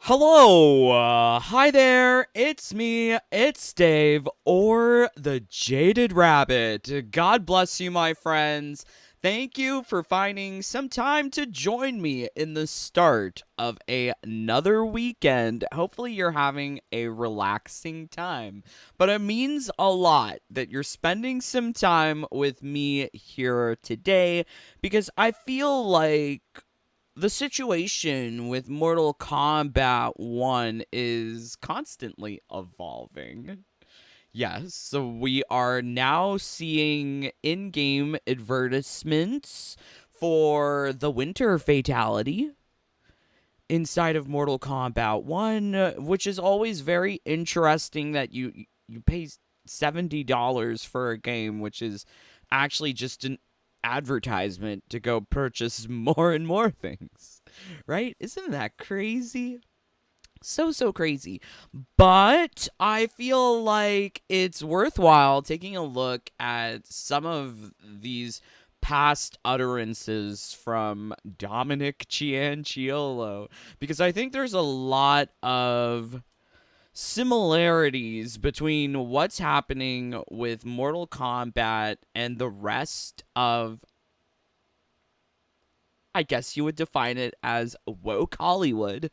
Hello, hi there, it's me, it's Dave, or the Jaded Rabbit. God bless you, my friends. Thank you for finding some time to join me in the start of another weekend. Hopefully, you're having a relaxing time. But it means a lot that you're spending some time with me here today because I feel like the situation with Mortal Kombat 1 is constantly evolving. Yes, so we are now seeing in game advertisements for the Winter Fatality inside of Mortal Kombat 1, which is always very interesting that you pay $70 for a game, which is actually just an advertisement to go purchase more and more things. Right? Isn't that crazy? So crazy. But I feel like it's worthwhile taking a look at some of these past utterances from Dominic Cianciolo because I think there's a lot of similarities between what's happening with Mortal Kombat and the rest of, I guess you would define it as, woke Hollywood.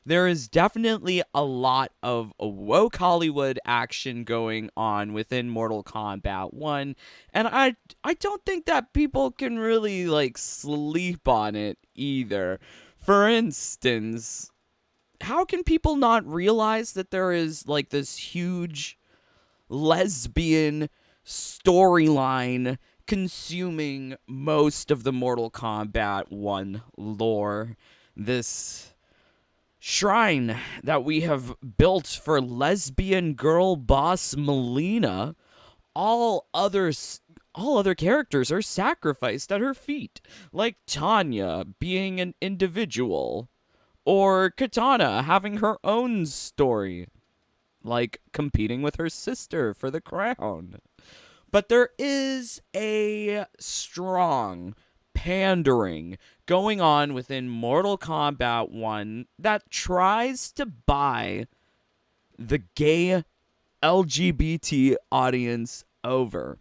There is definitely a lot of woke Hollywood action going on within Mortal Kombat 1, and I don't think that people can really like sleep on it either. For instance, how can people not realize that there is like this huge lesbian storyline consuming most of the Mortal Kombat 1 lore? This shrine that we have built for lesbian girl boss Melina, all other characters are sacrificed at her feet, like Tanya being an individual, or Katana having her own story, like competing with her sister for the crown. But there is a strong pandering going on within Mortal Kombat 1 that tries to buy the gay LGBT audience over.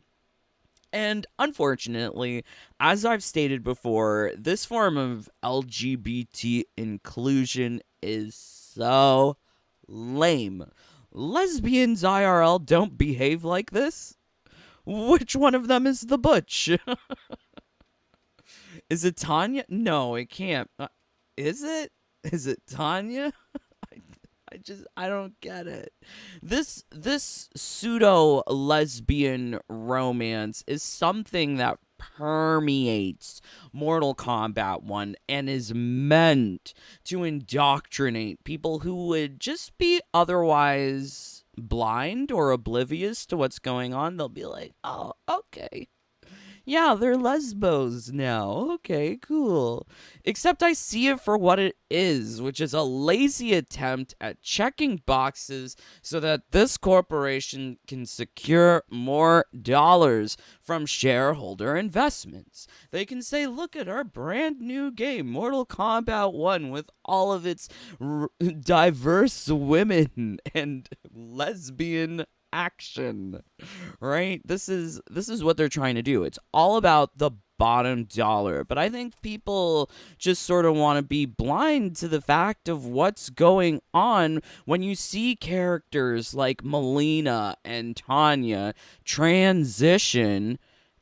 And unfortunately, as I've stated before, this form of LGBT inclusion is so lame. Lesbians IRL don't behave like this. Which one of them is the butch? Is it Tanya? No, it can't. Is it? Is it Tanya? I don't get it. This pseudo lesbian romance is something that permeates Mortal Kombat 1 and is meant to indoctrinate people who would just be otherwise blind or oblivious to what's going on. They'll be like, "Oh, okay. Yeah, they're lesbos now. Okay, cool." Except I see it for what it is, which is a lazy attempt at checking boxes so that this corporation can secure more dollars from shareholder investments. They can say, "Look at our brand new game, Mortal Kombat 1, with all of its diverse women and lesbian action." Right? This is what they're trying to do. It's all about the bottom dollar. But I think people just sort of want to be blind to the fact of what's going on when you see characters like Melina and Tanya transition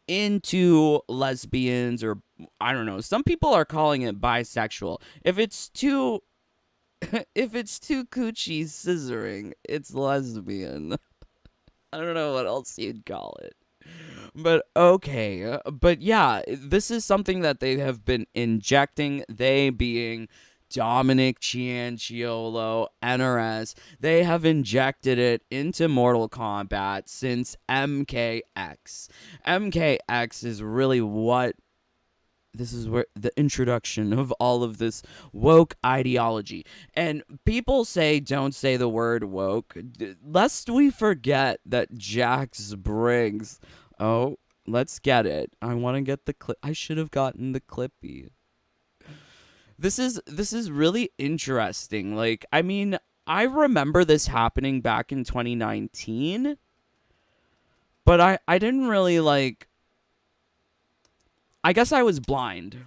into lesbians, or I don't know. Some people are calling it bisexual. If it's too if it's too coochie scissoring, it's lesbian. I don't know what else you'd call it. But okay. But yeah, this is something that they have been injecting, they being Dominic Cianciolo, NRS. They have injected it into Mortal Kombat since MKX. MKX is really what this is where the introduction of all of this woke ideology. And people say don't say the word woke, lest we forget that Jax Briggs. Oh, let's get it. I want to get the clip. I should have gotten the clippy. This is really interesting. Like, I mean, I remember this happening back in 2019, but I didn't really like. I guess I was blind.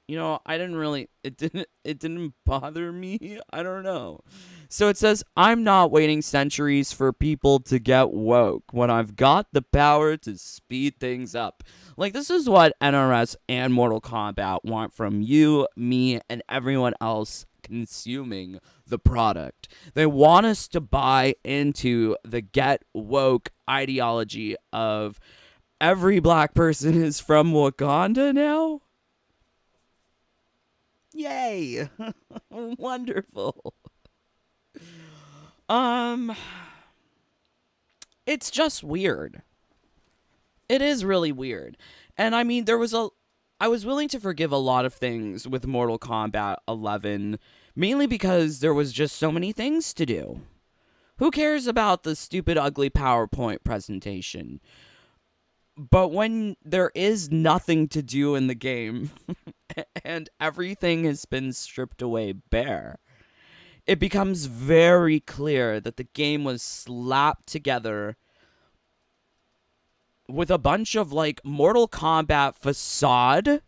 I didn't really it didn't bother me. I don't know. So it says, I'm not waiting centuries for people to get woke when I've got the power to speed things up. Like, this is what NRS and Mortal Kombat want from you, me, and everyone else consuming the product. They want us to buy into the get woke ideology of every black person is from Wakanda now. Yay. Wonderful. Um it's just weird. It is really weird. And I mean, I was willing to forgive a lot of things with Mortal Kombat 11, mainly because there was just so many things to do. Who cares about the stupid ugly PowerPoint presentation? But when there is nothing to do in the game and everything has been stripped away bare, it becomes very clear that the game was slapped together with a bunch of like Mortal Kombat facade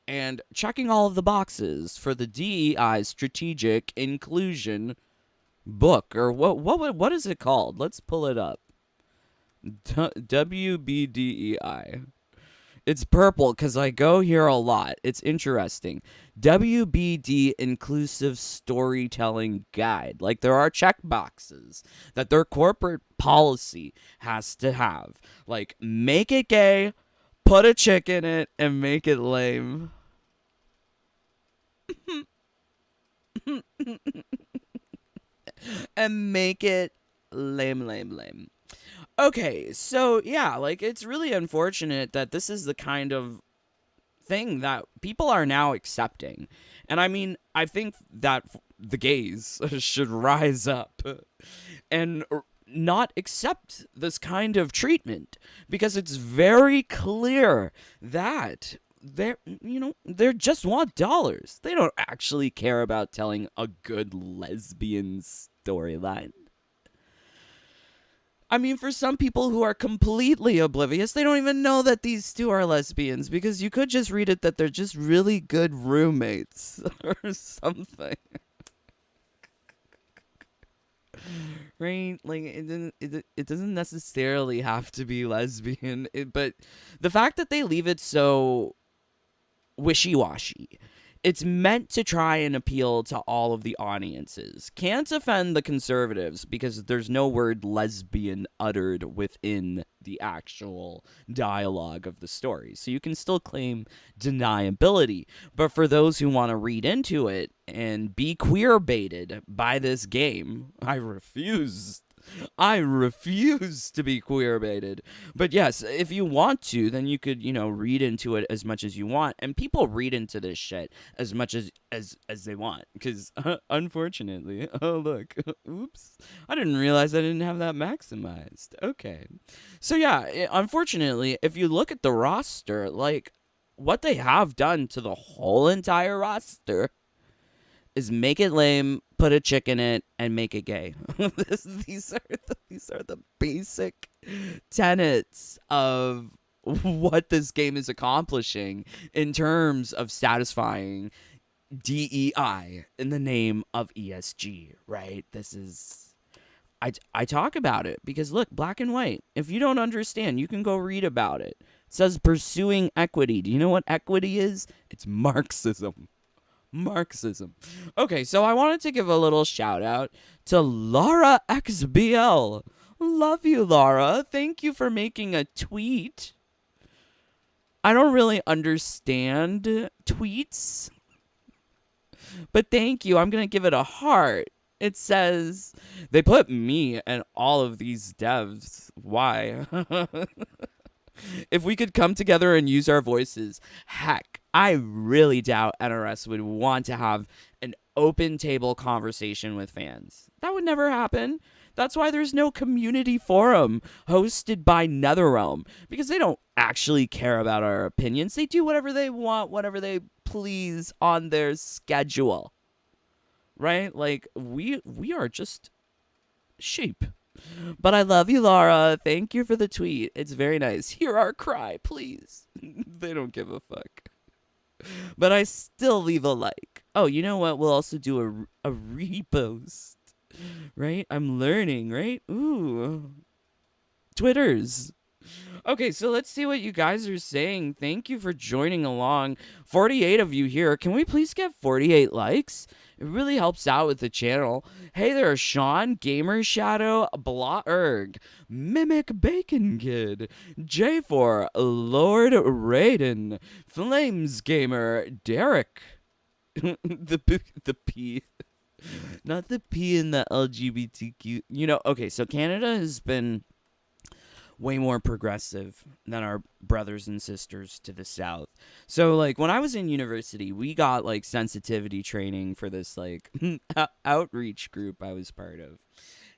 and checking all of the boxes for the DEI strategic inclusion book, or what is it called? Let's pull it up. WBDEI. It's purple because I go here a lot. It's interesting. WBD Inclusive Storytelling Guide. Like, there are check boxes that their corporate policy has to have. Like, make it gay, put a chick in it, and make it lame. And make it lame. Okay, so yeah, like, it's really unfortunate that this is the kind of thing that people are now accepting. And I mean, I think that the gays should rise up and not accept this kind of treatment, because it's very clear that they just want dollars. They don't actually care about telling a good lesbian storyline. I mean, for some people who are completely oblivious, they don't even know that these two are lesbians, because you could just read it that they're just really good roommates or something. Right? Like, it doesn't necessarily have to be lesbian, but the fact that they leave it so wishy-washy, it's meant to try and appeal to all of the audiences. Can't offend the conservatives because there's no word lesbian uttered within the actual dialogue of the story. So you can still claim deniability. But for those who want to read into it and be queer baited by this game, I refuse to be queer baited. But yes, if you want to, then you could, read into it as much as you want. And people read into this shit as much as they want. Because, unfortunately, oh, look, oops, I didn't realize I didn't have that maximized. Okay. So yeah, unfortunately, if you look at the roster, like, what they have done to the whole entire roster is make it lame, put a chick in it, and make it gay. These are the basic tenets of what this game is accomplishing in terms of satisfying DEI in the name of ESG, right? This is... I talk about it because, look, black and white. If you don't understand, you can go read about it. It says pursuing equity. Do you know what equity is? It's Marxism. Okay, so I wanted to give a little shout out to Laura XBL. Love you, Laura. Thank you for making a tweet. I don't really understand tweets, but thank you. I'm going to give it a heart. It says, they put me and all of these devs. Why? If we could come together and use our voices, heck, I really doubt NRS would want to have an open table conversation with fans. That would never happen. That's why there's no community forum hosted by NetherRealm, because they don't actually care about our opinions. They do whatever they want, whatever they please on their schedule. Right? Like, we are just sheep. But I love you, Laura. Thank you for the tweet. It's very nice. Hear our cry, please. They don't give a fuck. But I still leave a like. Oh, you know what? We'll also do a repost. Right? I'm learning, right? Ooh. Twitters. Okay, so let's see what you guys are saying. Thank you for joining along. 48 of you here. Can we please get 48 likes? It really helps out with the channel. Hey there, Sean, Gamer Shadow, Blotterg, Mimic Bacon Kid, J4, Lord Raiden, Flames Gamer, Derek. the P. Not the P in the LGBTQ. You know, okay, so Canada has been way more progressive than our brothers and sisters to the south. So like when I was in university, we got like sensitivity training for this like outreach group I was part of.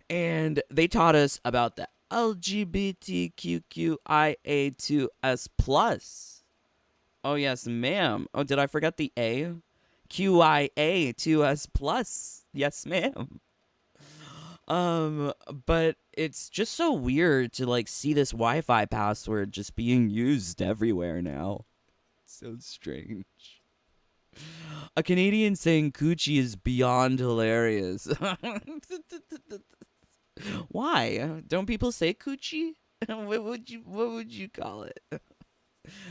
And they taught us about the LGBTQIA2S plus. Oh yes, ma'am. Oh, did I forget the A? QIA2S plus. Yes, ma'am. But it's just so weird to like see this Wi-Fi password just being used everywhere now. So strange. A Canadian saying coochie is beyond hilarious. Why? Don't people say coochie? What would you call it?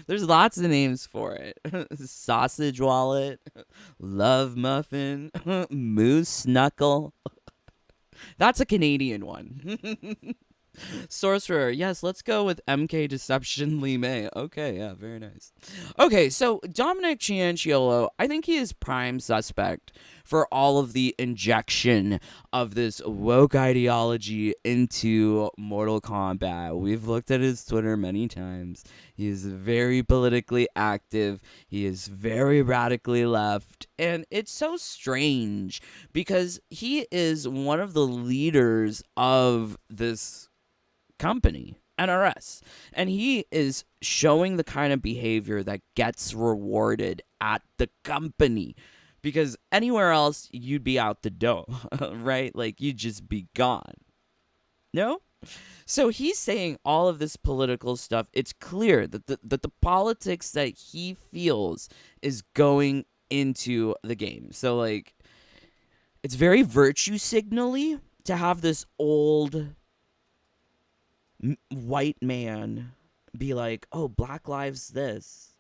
There's lots of names for it. Sausage wallet, love muffin, moose knuckle. That's a Canadian one. Sorcerer. Yes, let's go with MK Deception Lee May. Okay, yeah, very nice. Okay, so Dominic Cianciolo, I think he is prime suspect for all of the injection of this woke ideology into Mortal Kombat. We've looked at his Twitter many times. He is very politically active. He is very radically left. And it's so strange because he is one of the leaders of this company, NRS, and he is showing the kind of behavior that gets rewarded at the company, because anywhere else you'd be out the door, right? Like you'd just be gone. No? So he's saying all of this political stuff. It's clear that the politics that he feels is going into the game. So like it's very virtue signally to have this old white man be like, oh, Black Lives this,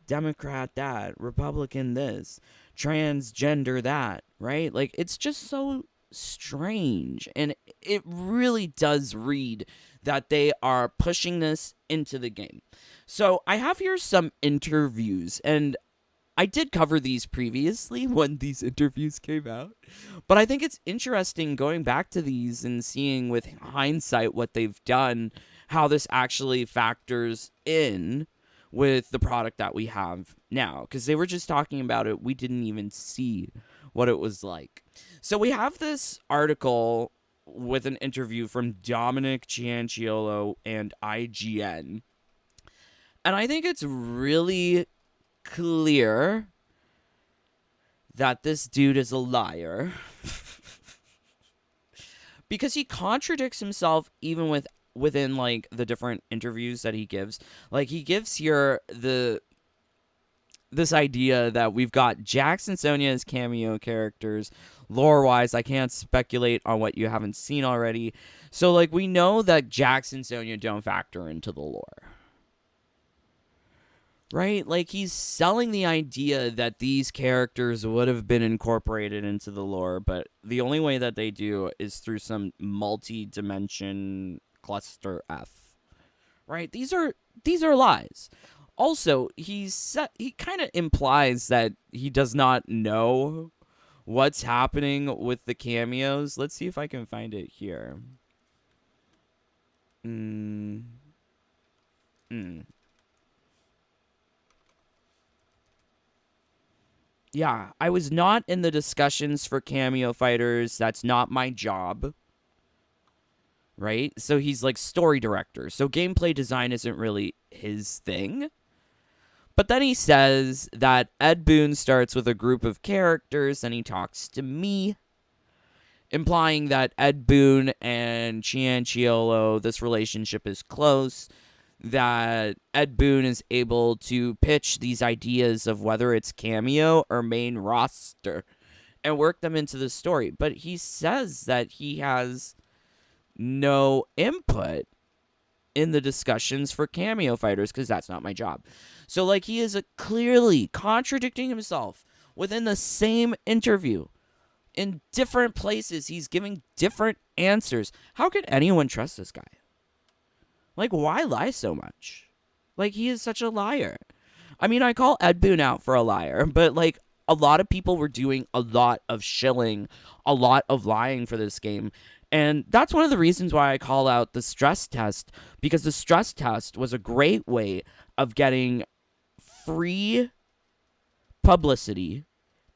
Democrat that, Republican this, transgender that, right? Like, it's just so strange. And it really does read that they are pushing this into the game. So I have here some interviews, and I did cover these previously when these interviews came out, but I think it's interesting going back to these and seeing with hindsight what they've done, how this actually factors in with the product that we have now, because they were just talking about it. We didn't even see what it was like. So we have this article with an interview from Dominic Cianciolo and IGN, and I think it's really clear that this dude is a liar because he contradicts himself even within like the different interviews that he gives. Like he gives here this idea that we've got Jax and Sonya as cameo characters. Lore wise, I can't speculate on what you haven't seen already. So like we know that Jax and Sonya don't factor into the lore. Right? Like, he's selling the idea that these characters would have been incorporated into the lore, but the only way that they do is through some multi-dimension cluster F. Right? These are lies. Also, he kind of implies that he does not know what's happening with the cameos. Let's see if I can find it here. Yeah, I was not in the discussions for cameo fighters. That's not my job. Right? So he's like story director. So gameplay design isn't really his thing. But then he says that Ed Boon starts with a group of characters and he talks to me, implying that Ed Boon and Cianciolo, this relationship is close, that Ed Boon is able to pitch these ideas of whether it's cameo or main roster and work them into the story. But he says that he has no input in the discussions for cameo fighters because that's not my job. So, like, he is clearly contradicting himself within the same interview. In different places, he's giving different answers. How could anyone trust this guy? Like, why lie so much? Like, he is such a liar. I mean, I call Ed Boon out for a liar, but, like, a lot of people were doing a lot of shilling, a lot of lying for this game. And that's one of the reasons why I call out the stress test, because the stress test was a great way of getting free publicity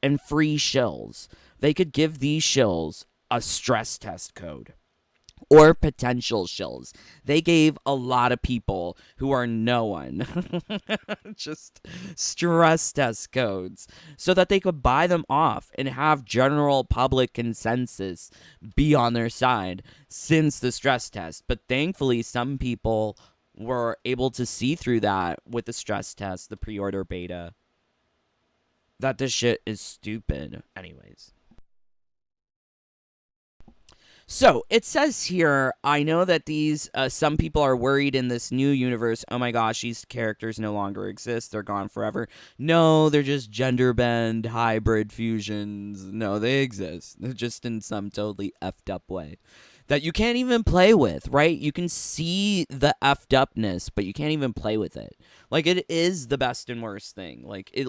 and free shills. They could give these shills a stress test code or potential shills. They gave a lot of people who are no one just stress test codes so that they could buy them off and have general public consensus be on their side since the stress test. But thankfully, some people were able to see through that with the stress test, the pre-order beta, that this shit is stupid. Anyways. So, it says here, I know that these, some people are worried in this new universe, oh my gosh, these characters no longer exist, they're gone forever. No, they're just gender bend, hybrid fusions. No, they exist. They're just in some totally effed up way that you can't even play with, right? You can see the effed upness, but you can't even play with it. Like, it is the best and worst thing. Like, it,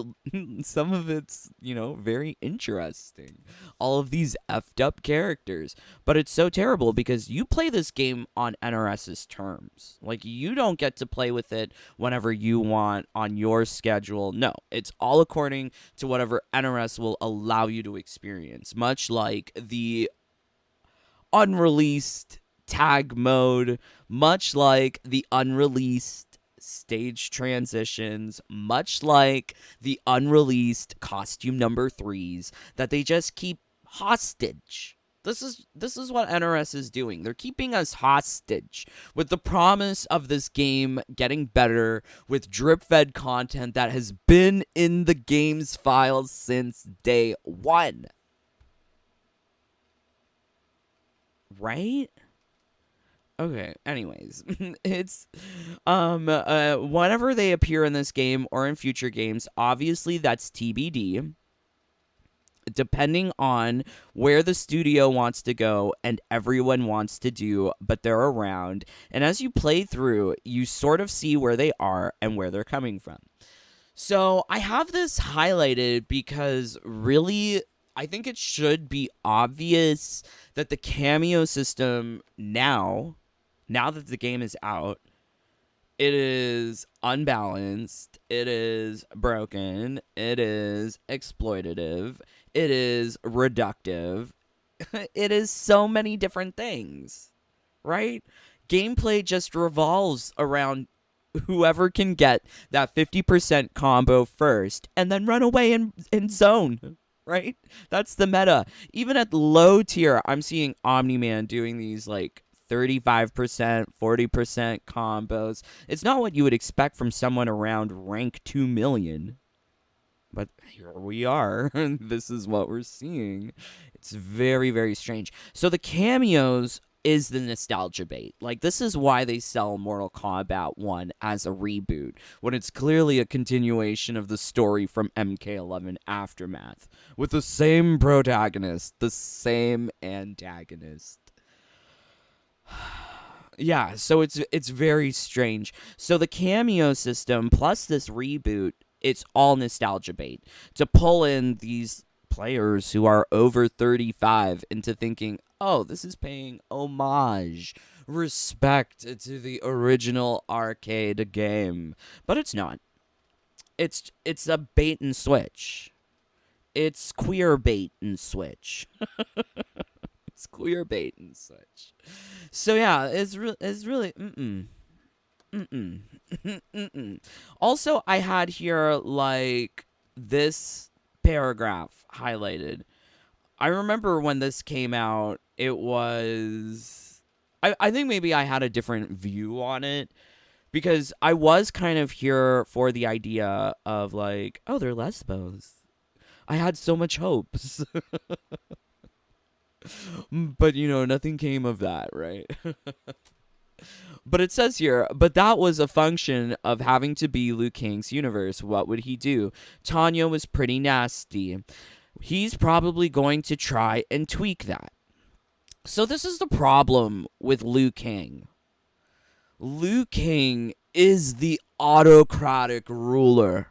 some of it's, you know, very interesting. All of these effed up characters. But it's so terrible because you play this game on NRS's terms. Like, you don't get to play with it whenever you want on your schedule. No, it's all according to whatever NRS will allow you to experience. Much like the unreleased tag mode, much like the unreleased stage transitions, much like the unreleased costume number 3s that they just keep hostage. This is what NRS is doing. They're keeping us hostage with the promise of this game getting better with drip-fed content that has been in the game's files since day one. Right? Okay, anyways, it's whenever they appear in this game or in future games, obviously that's TBD, depending on where the studio wants to go and everyone wants to do, but they're around. And as you play through, you sort of see where they are and where they're coming from. So I have this highlighted because really, I think it should be obvious that the cameo system now that the game is out, it is unbalanced, it is broken, it is exploitative, it is reductive, it is so many different things, right? Gameplay just revolves around whoever can get that 50% combo first and then run away in zone. Right? That's the meta. Even at low tier, I'm seeing Omni-Man doing these like 35%, 40% combos. It's not what you would expect from someone around rank 2 million. But here we are. This is what we're seeing. It's very, very strange. So the cameos is the nostalgia bait. Like, this is why they sell Mortal Kombat 1 as a reboot, when it's clearly a continuation of the story from MK11 Aftermath, with the same protagonist, the same antagonist. Yeah, so it's very strange. So the cameo system plus this reboot, it's all nostalgia bait to pull in these players who are over 35 into thinking, oh, this is paying homage, respect to the original arcade game. But it's not. It's a bait and switch. It's queer bait and switch. It's queer bait and switch. So yeah, it's really Also, I had here, like, this paragraph highlighted. I remember when this came out, it was... I think maybe I had a different view on it, because I was kind of here for the idea of, like, oh, they're lesbos. I had so much hopes. But, nothing came of that, right? But it says here, but that was a function of having to be Liu Kang's universe. What would he do? Tanya was pretty nasty. He's probably going to try and tweak that. So this is the problem with Liu Kang. Liu Kang is the autocratic ruler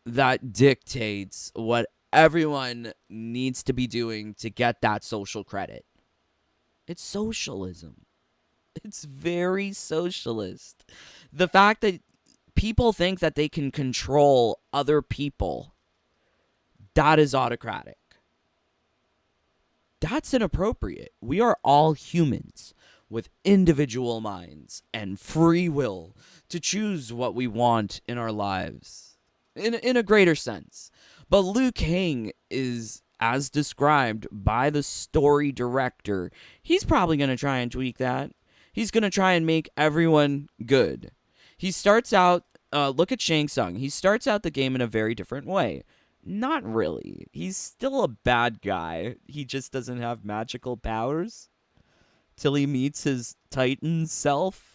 that dictates what everyone needs to be doing to get that social credit. It's socialism. It's very socialist. The fact that people think that they can control other people, that is autocratic. That's inappropriate. We are all humans with individual minds and free will to choose what we want in our lives in a greater sense. But Liu Kang is, as described by the story director, he's probably going to try and tweak that. He's going to try and make everyone good. He starts out, look at Shang Tsung. He starts out the game in a very different way. Not really. He's still a bad guy. He just doesn't have magical powers till he meets his Titan self.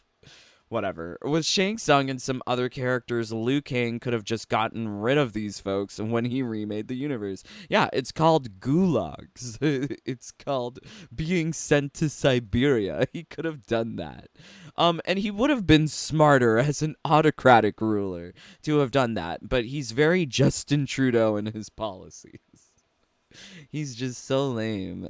Whatever. With Shang Tsung and some other characters, Liu Kang could have just gotten rid of these folks when he remade the universe. Yeah, it's called gulags. It's called being sent to Siberia. He could have done that. And he would have been smarter as an autocratic ruler to have done that. But he's very Justin Trudeau in his policies. He's just so lame.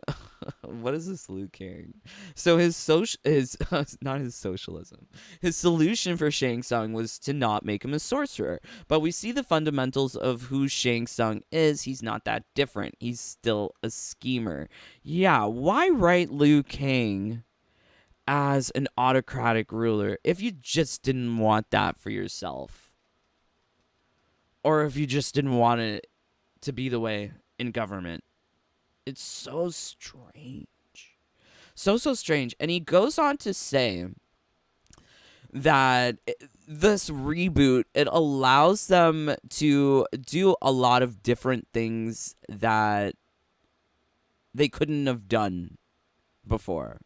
What is this Liu Kang? So not his socialism. His solution for Shang Tsung was to not make him a sorcerer. But we see the fundamentals of who Shang Tsung is. He's not that different. He's still a schemer. Yeah, why write Liu Kang as an autocratic ruler if you just didn't want that for yourself? Or if you just didn't want it to be the way in government. It's so strange. So strange. And he goes on to say that this reboot, it allows them to do a lot of different things that they couldn't have done before.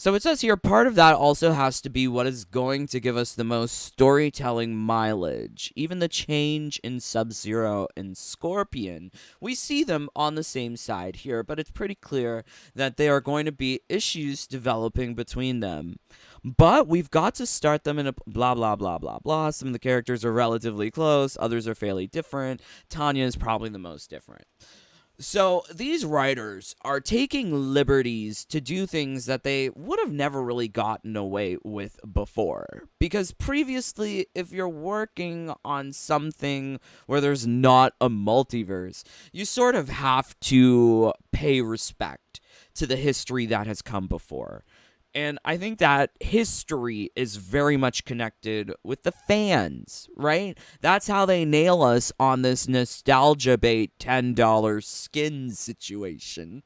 So it says here, part of that also has to be what is going to give us the most storytelling mileage. Even the change in Sub-Zero and Scorpion, we see them on the same side here, but it's pretty clear that there are going to be issues developing between them. But we've got to start them in a blah, blah, blah, blah, blah. Some of the characters are relatively close. Others are fairly different. Tanya is probably the most different. So these writers are taking liberties to do things that they would have never really gotten away with before. Because previously, if you're working on something where there's not a multiverse, you sort of have to pay respect to the history that has come before. And I think that history is very much connected with the fans, right? That's how they nail us on this nostalgia bait $10 skin situation.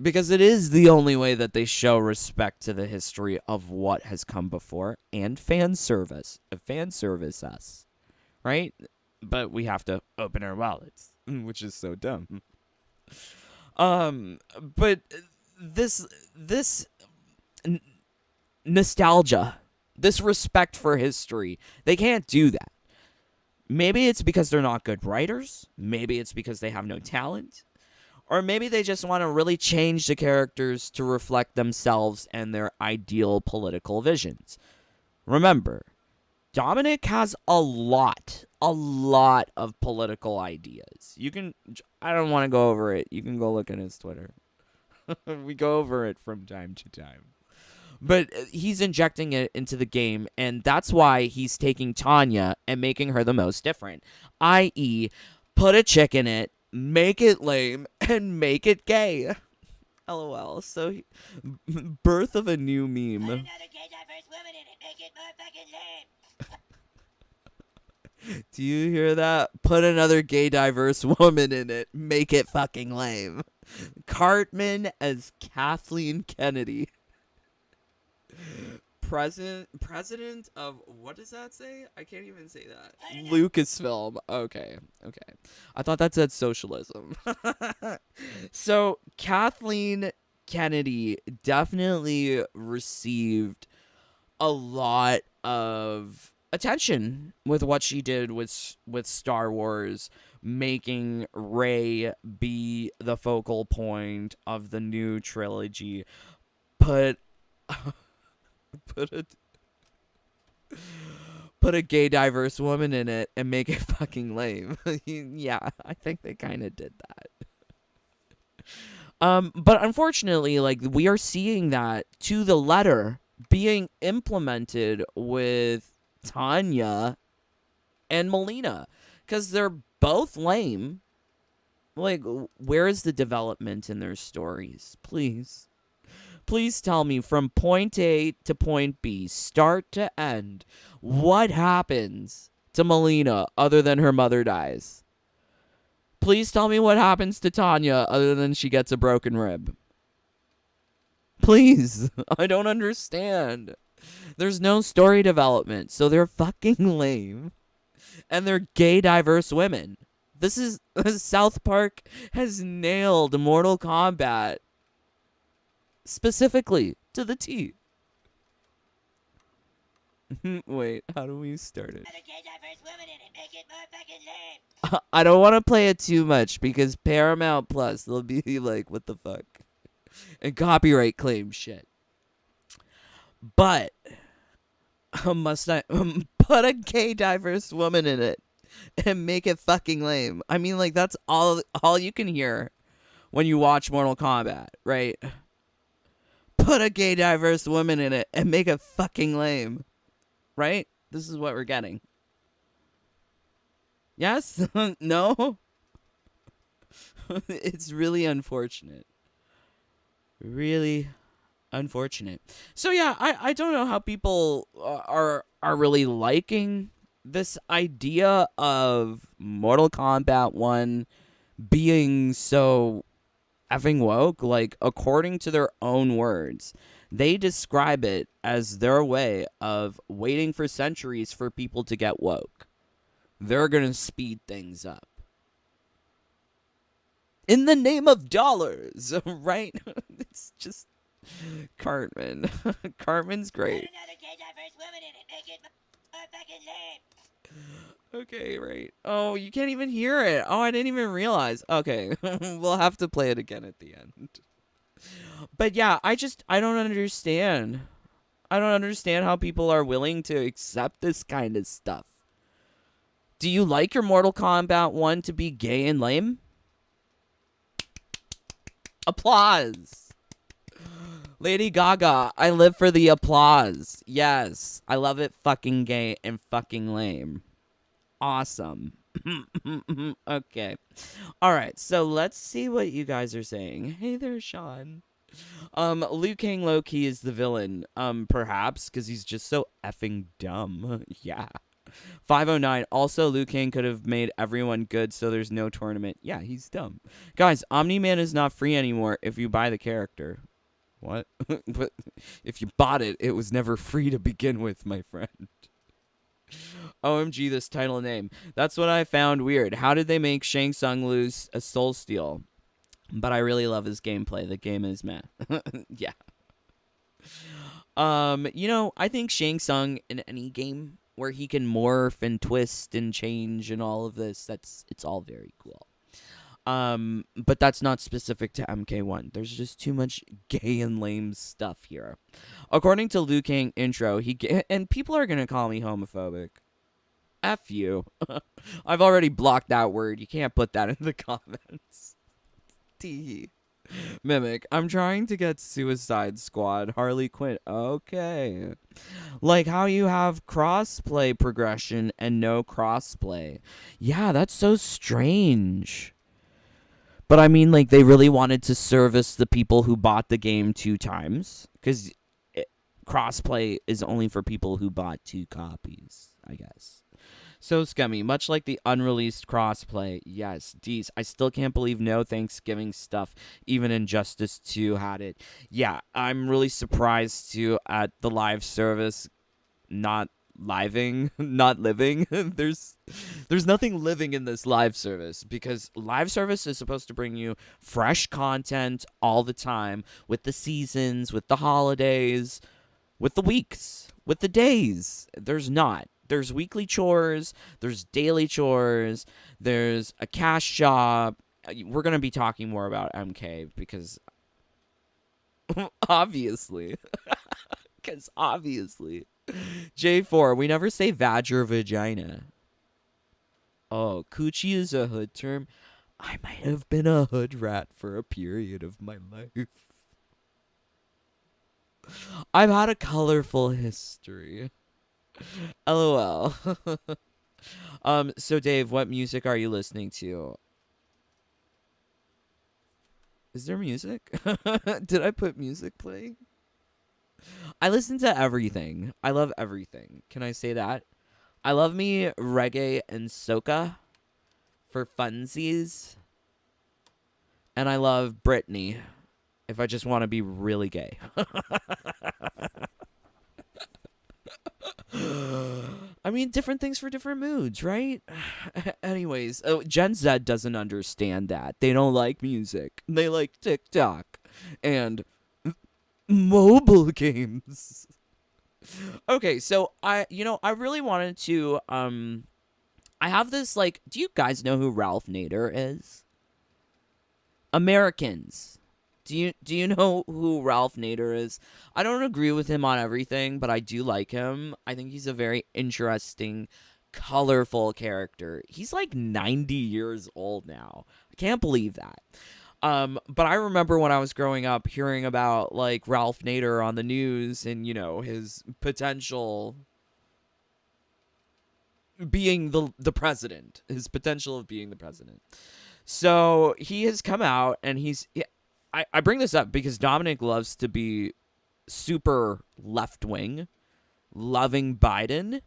Because it is the only way that they show respect to the history of what has come before and fan service us, right? But we have to open our wallets, which is so dumb. But this nostalgia, this respect for history, they can't do that. Maybe it's because they're not good writers. Maybe it's because they have no talent. Or maybe they just want to really change the characters to reflect themselves and their ideal political visions. Remember, Dominic has a lot of political ideas. I don't want to go over it. You can go look at his Twitter. We go over it from time to time. But he's injecting it into the game, and that's why he's taking Tanya and making her the most different. I.e., put a chick in it, make it lame, and make it gay. LOL. So, birth of a new meme. Do you hear that? Put another gay diverse woman in it. Make it fucking lame. Cartman as Kathleen Kennedy. President of, what does that say? I can't even say that. Lucasfilm. Okay. I thought that said socialism. So Kathleen Kennedy definitely received a lot of attention with what she did with Star Wars, making Rey be the focal point of the new trilogy. Put a gay diverse woman in it and make it fucking lame. Yeah, I think they kind of did that. But unfortunately, like, we are seeing that to the letter being implemented with Tanya and Melina, because they're both lame. Like, where is the development in their stories? Please tell me, from point A to point B, start to end, what happens to Melina other than her mother dies? Please tell me what happens to Tanya other than she gets a broken rib. Please. I don't understand. There's no story development, so they're fucking lame. And they're gay diverse women. South Park has nailed Mortal Kombat specifically to the T. Wait, how do we start it? I don't want to play it too much because Paramount Plus, they'll be like, what the fuck? And copyright claim shit. But must I put a gay diverse woman in it and make it fucking lame? I mean, like, that's all you can hear when you watch Mortal Kombat, right? Put a gay diverse woman in it and make it fucking lame. Right? This is what we're getting. Yes? No? It's really unfortunate. Really unfortunate. So yeah, I don't know how people are really liking this idea of Mortal Kombat 1 being so effing woke. Like, according to their own words, they describe it as their way of waiting for centuries for people to get woke. They're gonna speed things up. In the name of dollars, right? It's just Cartman. Cartman's great. Okay, right. Oh, you can't even hear it. Oh, I didn't even realize. Okay, we'll have to play it again at the end. But yeah, I don't understand. I don't understand how people are willing to accept this kind of stuff. Do you like your Mortal Kombat 1 to be gay and lame? Applause. Lady Gaga, I live for the applause. Yes, I love it fucking gay and fucking lame. Awesome. Okay. All right, so let's see what you guys are saying. Hey there, Sean. Liu Kang low-key is the villain. Perhaps, because he's just so effing dumb. Yeah. 509. Also, Liu Kang could have made everyone good, so there's no tournament. Yeah, he's dumb. Guys, Omni-Man is not free anymore if you buy the character. What? But if you bought it, it was never free to begin with, my friend. OMG, this title name. That's what I found weird. How did they make Shang Tsung lose a soul steal? But I really love his gameplay. The game is meh. Yeah. You know, I think Shang Tsung in any game where he can morph and twist and change and all of this, it's all very cool. But that's not specific to MK1. There's just too much gay and lame stuff here. According to Liu Kang intro, and people are gonna call me homophobic. F you. I've already blocked that word. You can't put that in the comments. Tee. Mimic, I'm trying to get Suicide Squad. Harley Quinn. Okay. Like how you have crossplay progression and no crossplay. Yeah, that's so strange. But I mean, like, they really wanted to service the people who bought the game 2 times. Because crossplay is only for people who bought 2 copies, I guess. So scummy, much like the unreleased crossplay. Yes, Deez, I still can't believe no Thanksgiving stuff. Even Injustice 2 had it. Yeah, I'm really surprised too at the live service not not living. There's nothing living in this live service, because live service is supposed to bring you fresh content all the time, with the seasons, with the holidays, with the weeks, with the days. There's not. There's weekly chores, there's daily chores, there's a cash shop. We're going to be talking more about MK because obviously. Because obviously. J4, we never say vag or vagina. Oh, coochie is a hood term. I might have been a hood rat for a period of my life. I've had a colorful history. LOL. So Dave, what music are you listening to? Is there music? Did I put music playing? I listen to everything. I love everything. Can I say that? I love me reggae and soca for funsies. And I love Britney if I just want to be really gay. I mean, different things for different moods, right? Anyways, Gen Z doesn't understand that. They don't like music. They like TikTok and mobile games. Okay, so I really wanted to I have this, like, do you guys know who Ralph Nader is? Americans. Do you know who Ralph Nader is? I don't agree with him on everything, but I do like him. I think he's a very interesting, colorful character. He's like 90 years old now. I can't believe that. But I remember when I was growing up hearing about, like, Ralph Nader on the news and, his potential being the president, his potential of being the president. So he has come out and I bring this up because Dominic loves to be super left-wing, loving Biden.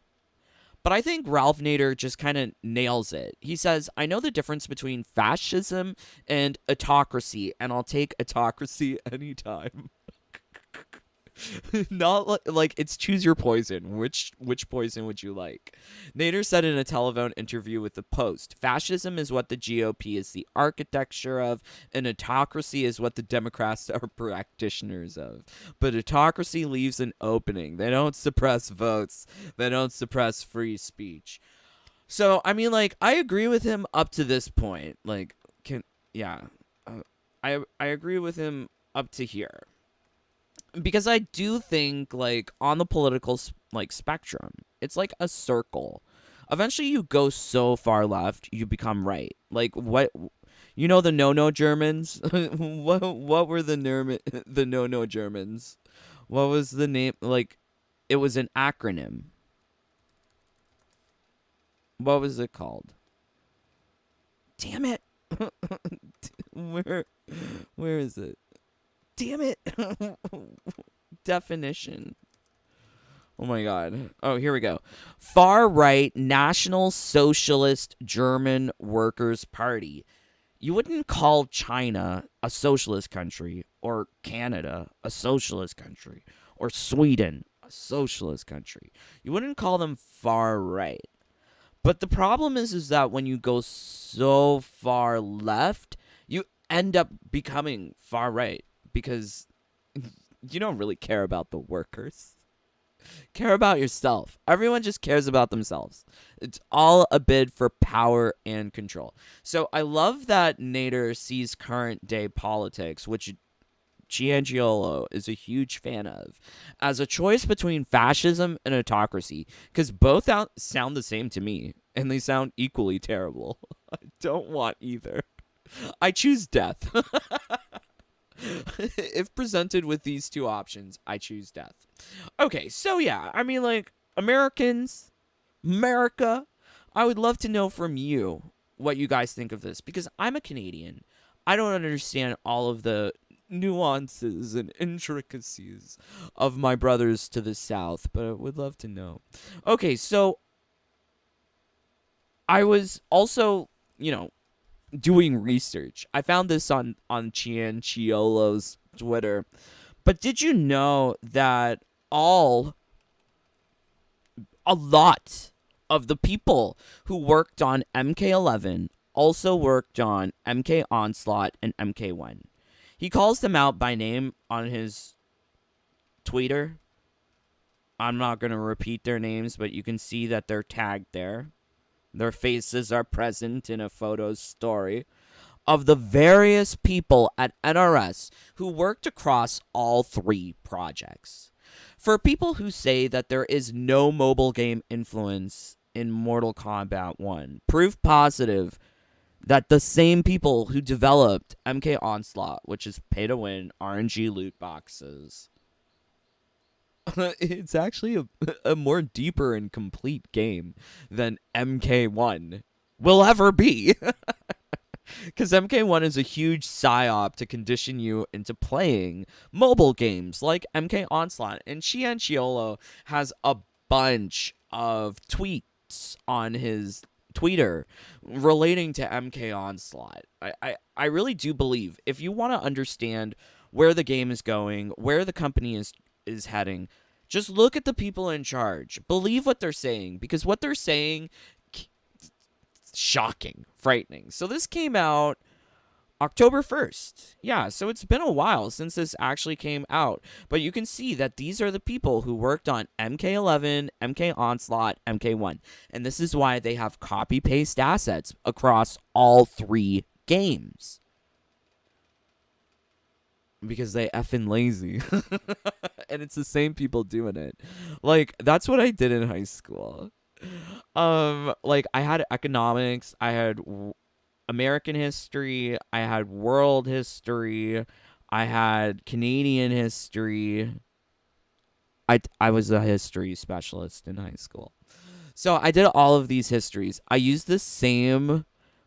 But I think Ralph Nader just kind of nails it. He says, I know the difference between fascism and autocracy, and I'll take autocracy anytime. Not like it's choose your poison. Which poison would you like? Nader said in a telephone interview with The Post, fascism is what the GOP is the architecture of, and autocracy is what the Democrats are practitioners of. But autocracy leaves an opening. They don't suppress votes. They don't suppress free speech. So, I mean, like, I agree with him up to this point. Like, I agree with him up to here. Because I do think, like, on the political, like, spectrum, it's like a circle. Eventually you go so far left, you become right. Like, what, the no-no Germans? what were the no-no Germans? What was the name? Like, it was an acronym. What was it called? Damn it. Where is it? Damn it. Definition. Oh my god. Oh, here we go. Far right National Socialist German Workers' Party. You wouldn't call China a socialist country, or Canada a socialist country, or Sweden a socialist country. You wouldn't call them far right. But the problem is that when you go so far left, you end up becoming far right. Because you don't really care about the workers. Care about yourself. Everyone just cares about themselves. It's all a bid for power and control. So I love that Nader sees current day politics, which Giangiolo is a huge fan of, as a choice between fascism and autocracy. Because both sound the same to me, and they sound equally terrible. I don't want either. I choose death. If presented with these two options, I choose death. Okay, so yeah, I mean, like, America, I would love to know from you what you guys think of this, because I'm a Canadian. I don't understand all of the nuances and intricacies of my brothers to the south, but I would love to know. Okay, so I was also, doing research. I found this on Cianciolo's Twitter. But did you know that a lot of the people who worked on MK11 also worked on MK Onslaught and MK1? He calls them out by name on his Twitter. I'm not going to repeat their names, but you can see that they're tagged there. Their faces are present in a photo story of the various people at NRS who worked across all three projects. For people who say that there is no mobile game influence in Mortal Kombat 1, proof positive that the same people who developed MK Onslaught, which is pay-to-win RNG loot boxes, it's actually a more deeper and complete game than MK1 will ever be. Because MK1 is a huge psyop to condition you into playing mobile games like MK Onslaught. And Cianciolo has a bunch of tweets on his Twitter relating to MK Onslaught. I really do believe if you want to understand where the game is going, where the company is heading, just look at the people in charge. Believe what they're saying, because what they're saying, shocking, frightening. So this came out October 1st. Yeah, so it's been a while since this actually came out. But you can see that these are the people who worked on MK11, MK Onslaught, MK1. And this is why they have copy-paste assets across all three games. Because they effing lazy. And it's the same people doing it. Like, that's what I did in high school. Like, I had economics, I had American history, I had world history, I had Canadian history. I was a history specialist in high school. So I did all of these histories. I used the same,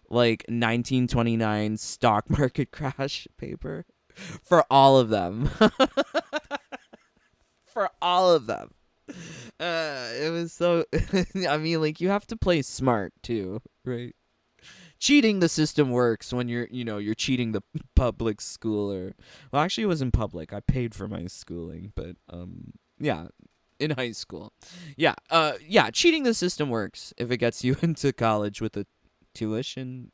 like, 1929 stock market crash paper for all of them. For all of them. It was so... I mean, like, you have to play smart, too, right? Cheating the system works when you're cheating the public schooler. Well, actually, it wasn't public. I paid for my schooling, but, yeah, in high school. Yeah, cheating the system works if it gets you into college with a tuition...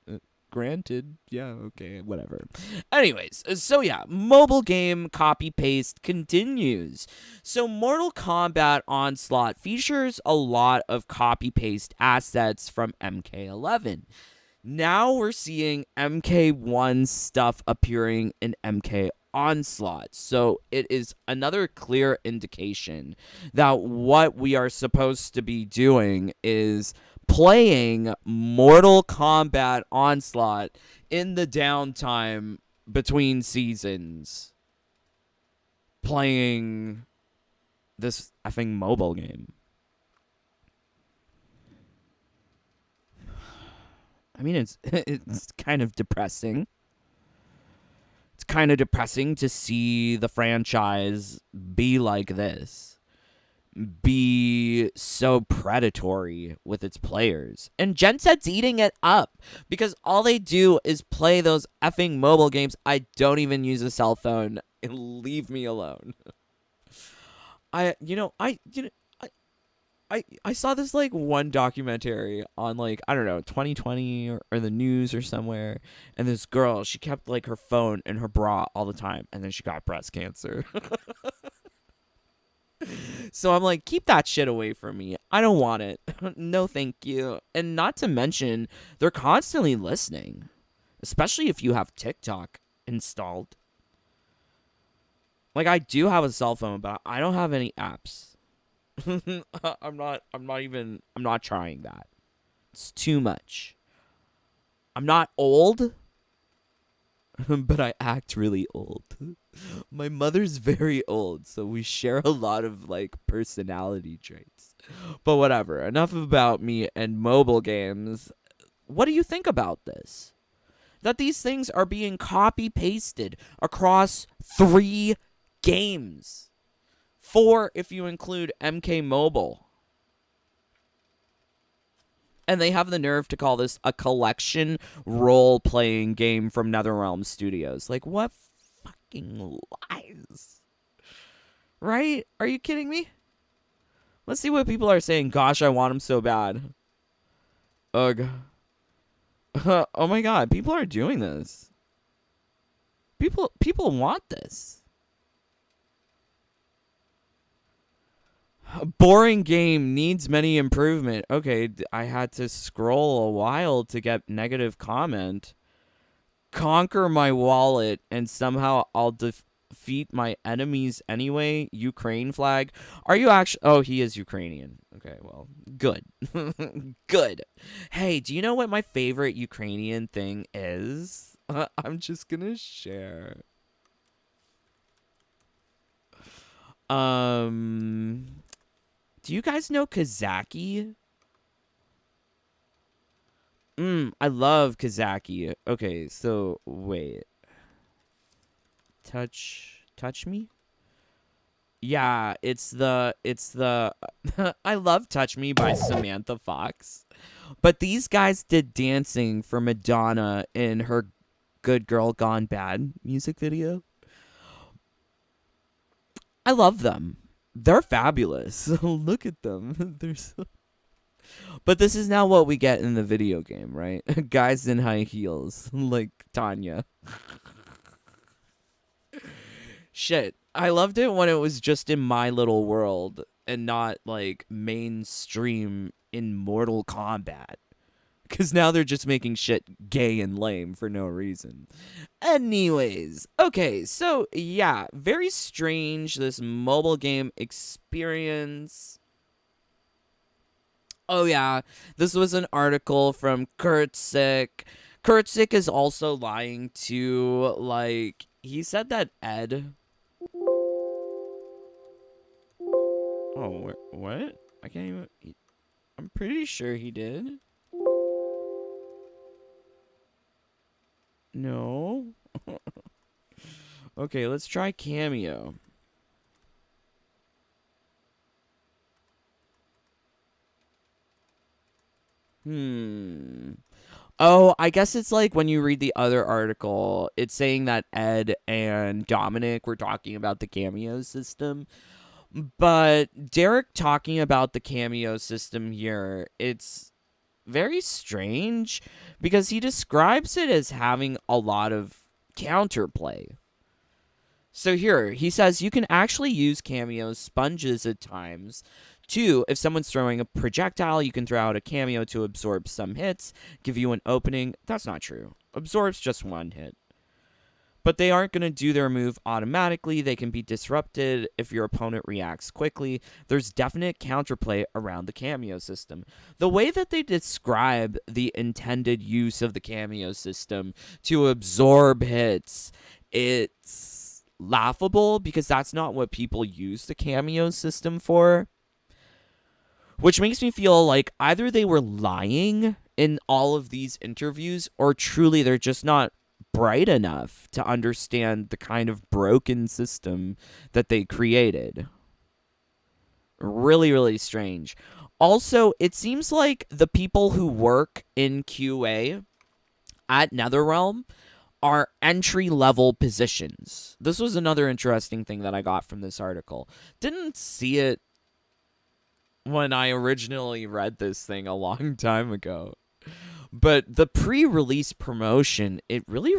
granted, yeah, okay, whatever. Anyways, so yeah, mobile game copy-paste continues. So Mortal Kombat Onslaught features a lot of copy-paste assets from MK11. Now we're seeing MK1 stuff appearing in MK Onslaught. So it is another clear indication that what we are supposed to be doing is playing Mortal Kombat Onslaught in the downtime between seasons. Playing this effing mobile game. I mean, it's kind of depressing. It's kind of depressing to see the franchise be like this. Be so predatory with its players. And Genset's eating it up because all they do is play those effing mobile games. I don't even use a cell phone. Leave me alone. I saw this like one documentary on like, I don't know, 2020 or the news or somewhere, and this girl, she kept like her phone in her bra all the time, and then she got breast cancer. So I'm like, keep that shit away from me. I don't want it. No, thank you. And not to mention, they're constantly listening, especially if you have TikTok installed. Like, I do have a cell phone, but I don't have any apps. I'm not trying that. It's too much. I'm not old, but I act really old. My mother's very old, so we share a lot of, like, personality traits. But whatever. Enough about me and mobile games. What do you think about this? that these things are being copy pasted across 3 games. 4 if you include MK Mobile. And they have the nerve to call this a collection role-playing game from NetherRealm Studios. Like, what fucking lies? Right? Are you kidding me? Let's see what people are saying. Gosh, I want him so bad. Ugh. Oh my god, people are doing this. People want this. A boring game needs many improvement. Okay, I had to scroll a while to get negative comment. Conquer my wallet and somehow I'll defeat my enemies anyway. Ukraine flag. Are you actually... Oh, he is Ukrainian. Okay, well, good. Good. Hey, do you know what my favorite Ukrainian thing is? I'm just gonna share. Do you guys know Kazaki? I love Kazaki. Okay, so wait. Touch me? Yeah, it's the I love Touch Me by Samantha Fox. But these guys did dancing for Madonna in her Good Girl Gone Bad music video. I love them. They're fabulous. Look at them. They're so... But this is now what we get in the video game, right? Guys in high heels, like Tanya. Shit. I loved it when it was just in My Little World and not, like, mainstream in Mortal Kombat. Because now they're just making shit gay and lame for no reason. Anyways, okay, so, yeah, very strange, this mobile game experience. Oh, yeah, this was an article from Kurtzik. Kurtzik is also lying to, like, he said that Ed... Oh, what? I can't even... I'm pretty sure he did. No. Okay, let's try Cameo. Oh, I guess it's like when you read the other article, it's saying that Ed and Dominic were talking about the Cameo system. But Derek talking about the Cameo system here, it's very strange because he describes it as having a lot of counterplay. So here, he says you can actually use Cameo sponges at times. 2, if someone's throwing a projectile, you can throw out a Cameo to absorb some hits, give you an opening. That's not true. Absorbs just 1 hit. But they aren't going to do their move automatically. They can be disrupted if your opponent reacts quickly. There's definite counterplay around the Cameo system. The way that they describe the intended use of the Cameo system to absorb hits, it's laughable because that's not what people use the Cameo system for. Which makes me feel like either they were lying in all of these interviews or truly they're just not bright enough to understand the kind of broken system that they created. Really, really strange. Also, it seems like the people who work in QA at NetherRealm are entry-level positions. This was another interesting thing that I got from this article. Didn't see it when I originally read this thing a long time ago. But the pre-release promotion, it really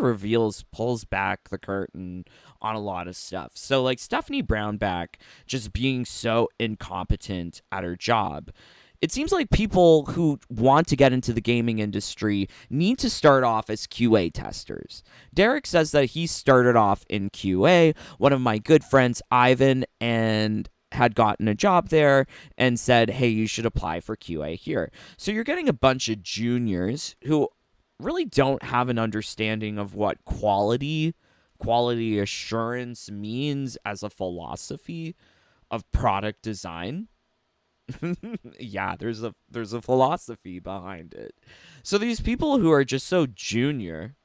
pulls back the curtain on a lot of stuff. So, like, Stephanie Brownback just being so incompetent at her job. It seems like people who want to get into the gaming industry need to start off as QA testers. Derek says that he started off in QA. One of my good friends, Ivan, and had gotten a job there and said, hey, you should apply for QA here. So you're getting a bunch of juniors who really don't have an understanding of what quality assurance means as a philosophy of product design. Yeah, there's a philosophy behind it. So these people who are just so junior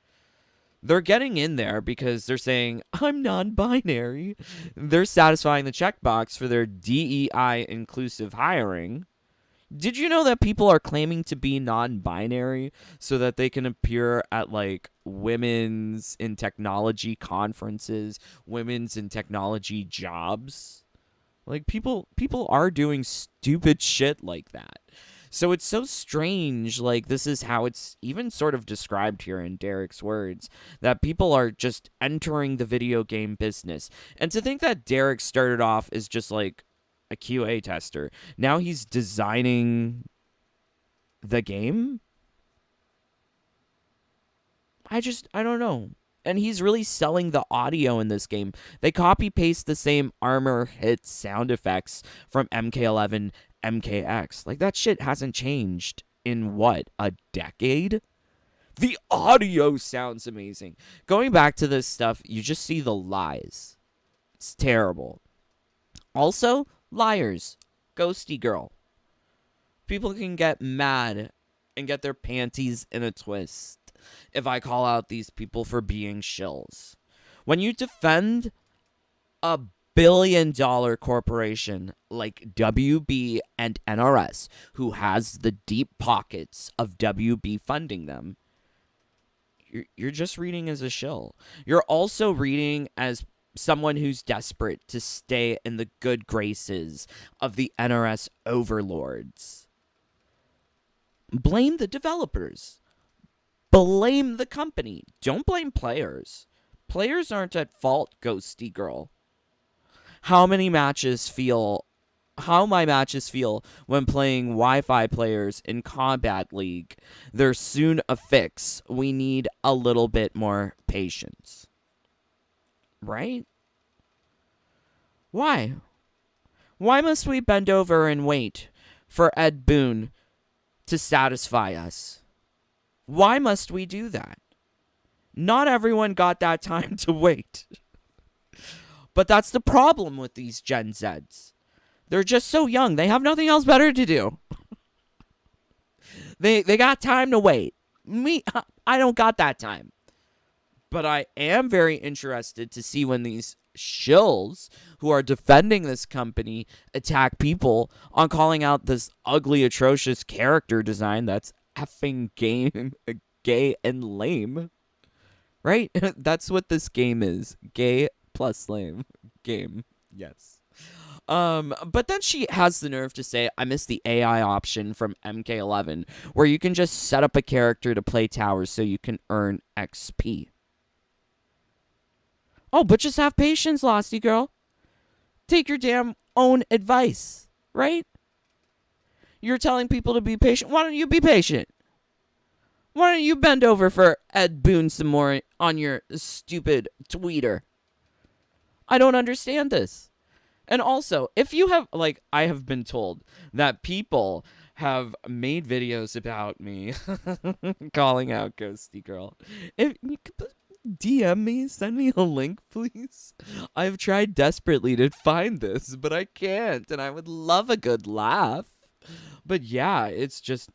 They're getting in there because they're saying, I'm non binary. They're satisfying the checkbox for their DEI inclusive hiring. Did you know that people are claiming to be non binary so that they can appear at like women's in technology conferences, women's in technology jobs? Like people are doing stupid shit like that. So it's so strange, like this is how it's even sort of described here in Derek's words, that people are just entering the video game business. And to think that Derek started off as just like a QA tester, now he's designing the game? I don't know. And he's really selling the audio in this game. They copy paste the same armor hit sound effects from MK11, MKX. Like that shit hasn't changed in what, a decade? The audio sounds amazing. Going back to this stuff, you just see the lies. It's terrible. Also, liars. Ghosty girl. People can get mad and get their panties in a twist if I call out these people for being shills. When you defend a billion-dollar corporation like WB and NRS, who has the deep pockets of WB funding them, you're just reading as a shill. You're also reading as someone who's desperate to stay in the good graces of the NRS overlords. Blame the developers. Blame the company. Don't blame players. Players aren't at fault, Ghosty Girl. How my matches feel when playing Wi-Fi players in Kombat League. They're soon a fix. We need a little bit more patience. Right? Why? Why must we bend over and wait for Ed Boon to satisfy us? Why must we do that? Not everyone got that time to wait. But that's the problem with these Gen Zs. They're just so young. They have nothing else better to do. They got time to wait. Me, I don't got that time. But I am very interested to see when these shills who are defending this company attack people on calling out this ugly, atrocious character design that's effing gay and lame. Right? That's what this game is. Gay plus lame game. Yes. But then she has the nerve to say, I miss the AI option from MK11, where you can just set up a character to play towers so you can earn XP. Oh, but just have patience, Losty Girl. Take your damn own advice, right? You're telling people to be patient. Why don't you be patient? Why don't you bend over for Ed Boon some more on your stupid tweeter? I don't understand this. And also, if you have, like, I have been told that people have made videos about me calling out Ghosty Girl. If you could DM me, send me a link, please. I've tried desperately to find this, but I can't, and I would love a good laugh. But yeah, it's just,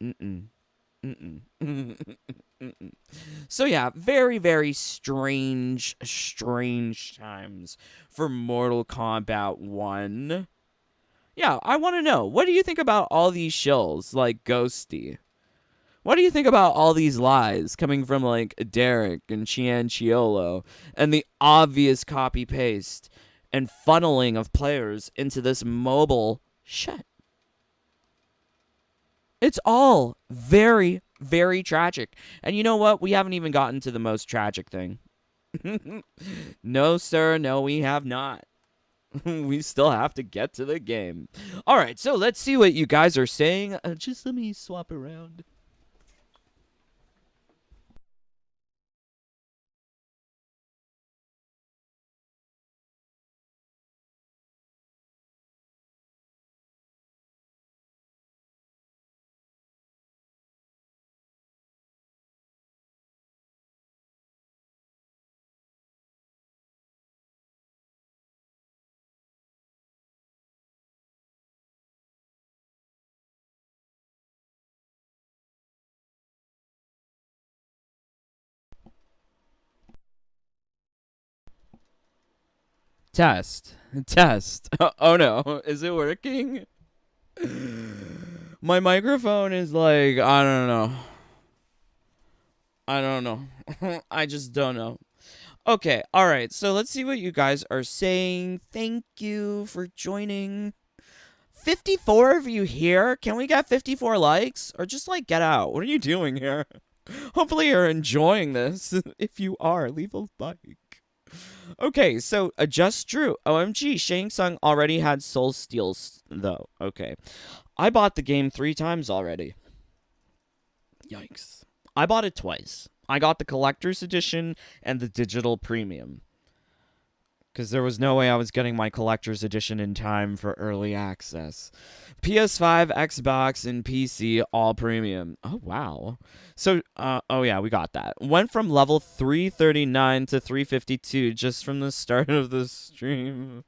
So yeah, very, very strange times for Mortal Kombat 1. Yeah, I want to know, what do you think about all these shills like Ghosty? What do you think about all these lies coming from like Derek and Chiolo and the obvious copy-paste and funneling of players into this mobile shit? It's all very, very tragic. And you know what? We haven't even gotten to the most tragic thing. No, sir. No, we have not. We still have to get to the game. All right, so let's see what you guys are saying. Just let me swap around. Test. Oh no, is it working? My microphone is like, I don't know. I just don't know. Okay, alright, so let's see what you guys are saying. Thank you for joining. 54 of you here? Can we get 54 likes? Or just, like, get out? What are you doing here? Hopefully you're enjoying this. If you are, leave a like. Okay, so Just Drew. OMG, Shang Tsung already had Soul Steals, though. Okay. I bought the game 3 times already. Yikes. I bought it twice. I got the collector's edition and the digital premium. Because there was no way I was getting my collector's edition in time for early access. PS5, Xbox, and PC, all premium. Oh, wow. So, oh yeah, we got that. Went from level 339 to 352 just from the start of the stream.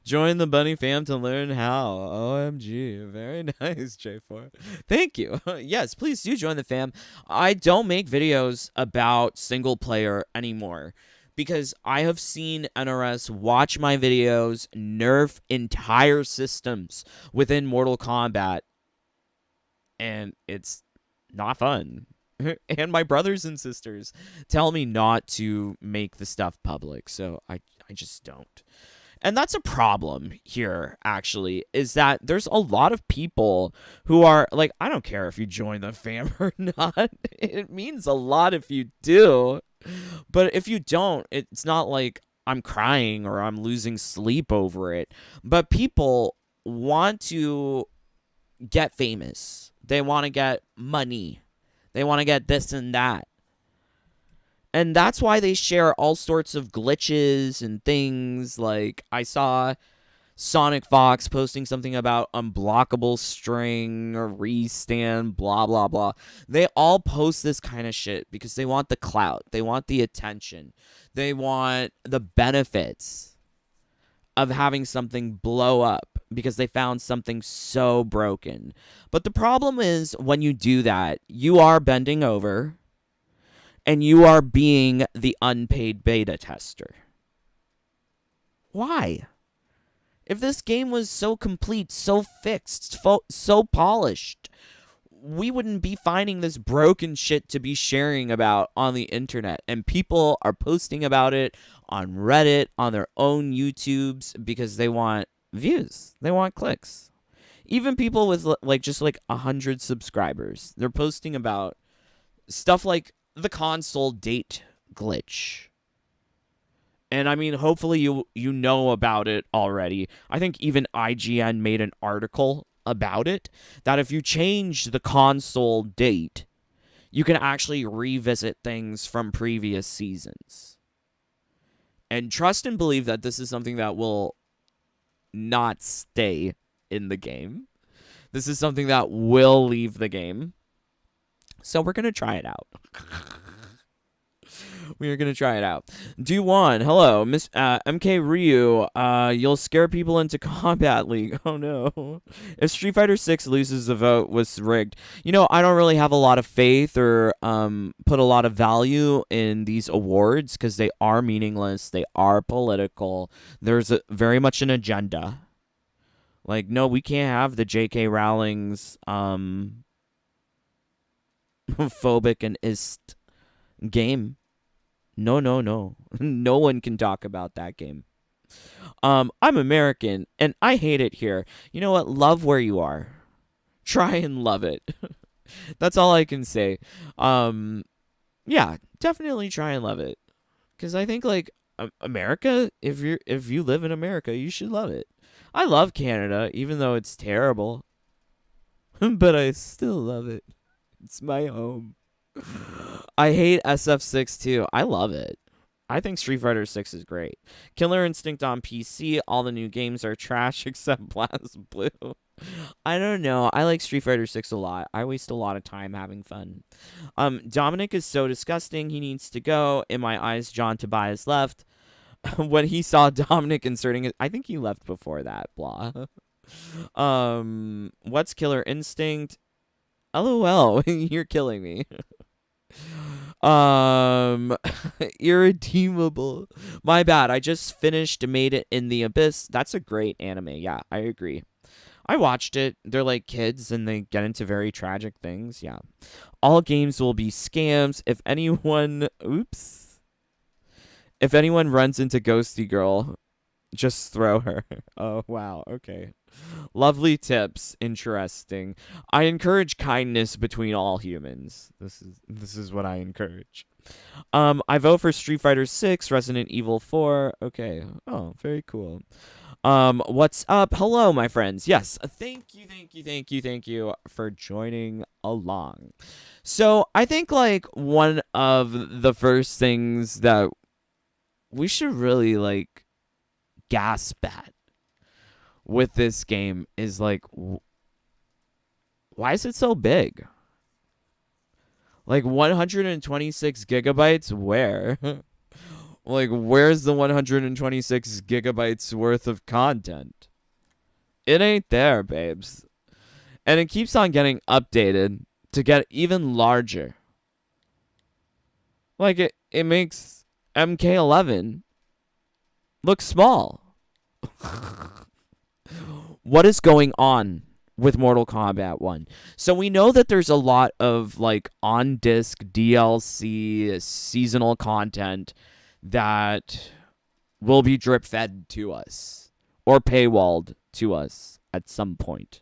Join the bunny fam to learn how. OMG. Very nice, J4. Thank you. Yes, please do join the fam. I don't make videos about single player anymore because I have seen NRS watch my videos nerf entire systems within Mortal Kombat, and it's not fun. And my brothers and sisters tell me not to make the stuff public, so I just don't. And that's a problem here, actually, is that there's a lot of people who are, like, I don't care if you join the fam or not. It means a lot if you do. But if you don't, it's not like I'm crying or I'm losing sleep over it. But people want to get famous. They want to get money. They want to get this and that. And that's why they share all sorts of glitches and things. Like, I saw Sonic Fox posting something about unblockable string or restand, blah, blah, blah. They all post this kind of shit because they want the clout. They want the attention. They want the benefits of having something blow up because they found something so broken. But the problem is when you do that, you are bending over. And you are being the unpaid beta tester. Why? If this game was so complete, so fixed, so polished, we wouldn't be finding this broken shit to be sharing about on the internet. And people are posting about it on Reddit, on their own YouTubes, because they want views. They want clicks. Even people with just 100 subscribers, they're posting about stuff like the console date glitch. And I mean, hopefully you know about it already. I think even IGN made an article about it, that if you change the console date, you can actually revisit things from previous seasons. And trust and believe that this is something that will not stay in the game. This is something that will leave the game. So we're going to try it out. We are going to try it out. Do1, hello. Miss MK Ryu, you'll scare people into Combat League. Oh, no. If Street Fighter 6 loses the vote was rigged. You know, I don't really have a lot of faith or put a lot of value in these awards because they are meaningless. They are political. There's very much an agenda. Like, no, we can't have the J.K. Rowling's phobic and ist game. No. No one can talk about that game. I'm American, and I hate it here. You know what? Love where you are. Try and love it. That's all I can say. Yeah, definitely try and love it. Because I think, like, America, if you live in America, you should love it. I love Canada, even though it's terrible. But I still love it. It's my home. I hate SF6 too. I love it. I think Street Fighter 6 is great. Killer Instinct on PC. All the new games are trash except Blast Blue. I don't know. I like Street Fighter 6 a lot. I waste a lot of time having fun. Dominic is so disgusting. He needs to go. In my eyes, John Tobias left. When he saw Dominic inserting it, I think he left before that. Blah. What's Killer Instinct? LOL, you're killing me. Um, Irredeemable. My bad. I just finished Made It in the Abyss. That's a great anime. Yeah, I agree. I watched it. They're like kids and they get into very tragic things. Yeah. All games will be scams. If anyone runs into Ghosty Girl, just throw her. Oh, wow. Okay. Lovely tips. Interesting. I encourage kindness between all humans. This is what I encourage. I vote for Street Fighter 6, Resident Evil 4. Okay. Oh, very cool. What's up? Hello, my friends. Yes, thank you for joining along. So, I think like one of the first things that we should really like gasp at with this game is like why is it so big? Like 126 gigabytes where? Like, where's the 126 gigabytes worth of content? It ain't there, babes. And it keeps on getting updated to get even larger. Like, it makes MK11 look small. What is going on with Mortal Kombat 1? So we know that there's a lot of, like, on-disc DLC seasonal content that will be drip-fed to us or paywalled to us at some point.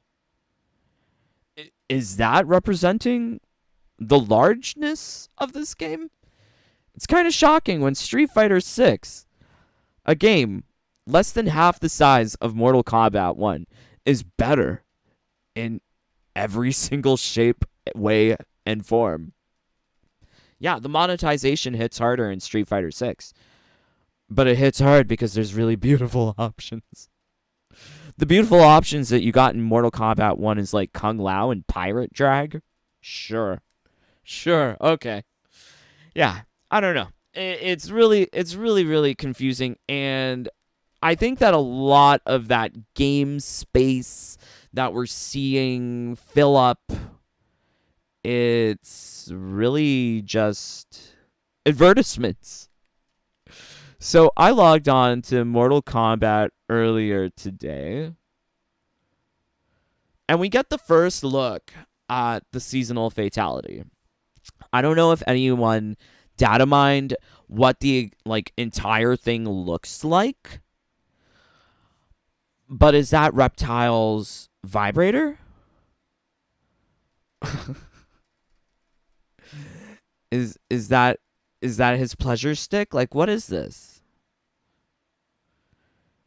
Is that representing the largeness of this game? It's kind of shocking when Street Fighter 6, a game less than half the size of Mortal Kombat 1, is better in every single shape, way, and form. Yeah, the monetization hits harder in Street Fighter 6. But it hits hard because there's really beautiful options. The beautiful options that you got in Mortal Kombat 1 is like Kung Lao and Pirate Drag. Sure, okay. Yeah, I don't know. It's really confusing, and I think that a lot of that game space that we're seeing fill up, it's really just advertisements. So I logged on to Mortal Kombat earlier today, and we get the first look at the seasonal fatality. I don't know if anyone data mined what the like entire thing looks like, but is that Reptile's vibrator? is that his pleasure stick? Like, what is this?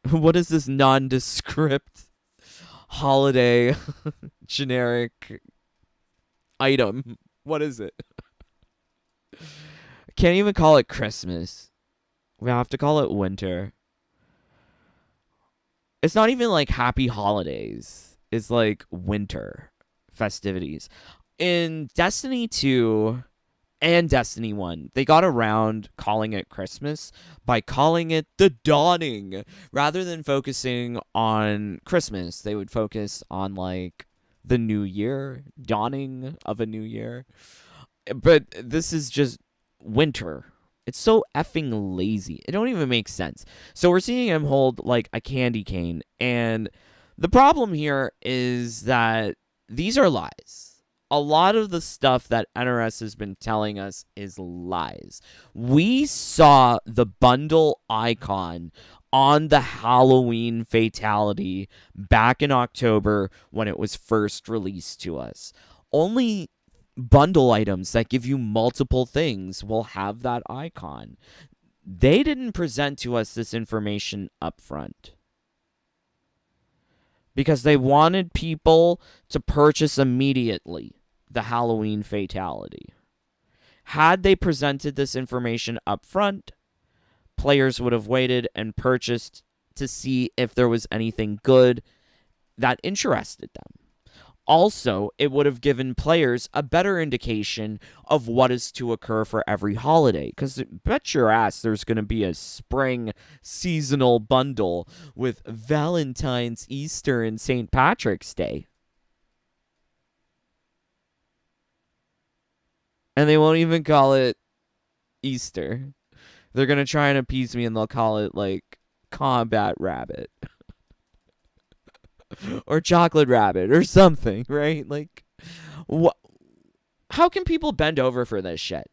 What is this nondescript holiday generic item? What is it? Can't even call it Christmas. We have to call it winter. It's not even like happy holidays. It's like winter festivities. In Destiny 2 and Destiny 1, they got around calling it Christmas by calling it the dawning. Rather than focusing on Christmas, they would focus on like the new year, dawning of a new year. But this is just winter. It's so effing lazy. It don't even make sense. So we're seeing him hold like a candy cane, and the problem here is that these are lies. A lot of the stuff that NRS has been telling us is lies. We saw the bundle icon on the Halloween fatality back in October when it was first released to us. Only bundle items that give you multiple things will have that icon. They didn't present to us this information up front because they wanted people to purchase immediately the Halloween fatality. Had they presented this information up front, players would have waited and purchased to see if there was anything good that interested them. Also, it would have given players a better indication of what is to occur for every holiday. Because bet your ass there's going to be a spring seasonal bundle with Valentine's, Easter, and St. Patrick's Day. And they won't even call it Easter. They're going to try and appease me and they'll call it like Combat Rabbit or Chocolate Rabbit or something, right? Like, how can people bend over for this shit?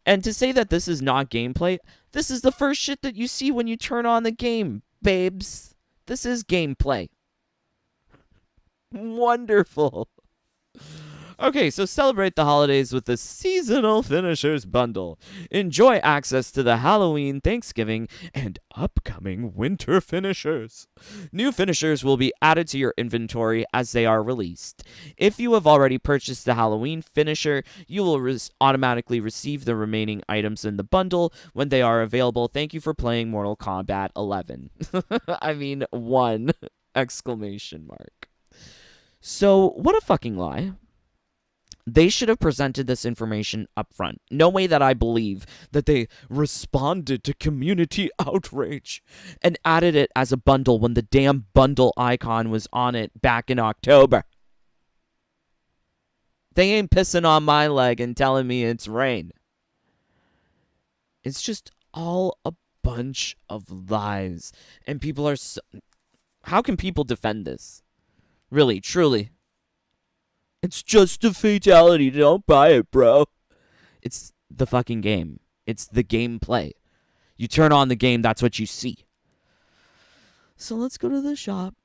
And to say that this is not gameplay, this is the first shit that you see when you turn on the game, babes. This is gameplay. Wonderful. Okay, so celebrate the holidays with the Seasonal Finishers Bundle. Enjoy access to the Halloween, Thanksgiving, and upcoming winter finishers. New finishers will be added to your inventory as they are released. If you have already purchased the Halloween finisher, you will automatically receive the remaining items in the bundle when they are available. Thank you for playing Mortal Kombat 11. I mean, 1! Exclamation mark. So, what a fucking lie. They should have presented this information up front. No way that I believe that they responded to community outrage and added it as a bundle when the damn bundle icon was on it back in October. They ain't pissing on my leg and telling me it's rain. It's just all a bunch of lies. And people are how can people defend this? Really, truly. It's just a fatality. Don't buy it, bro. It's the fucking game. It's the gameplay. You turn on the game, that's what you see. So let's go to the shop.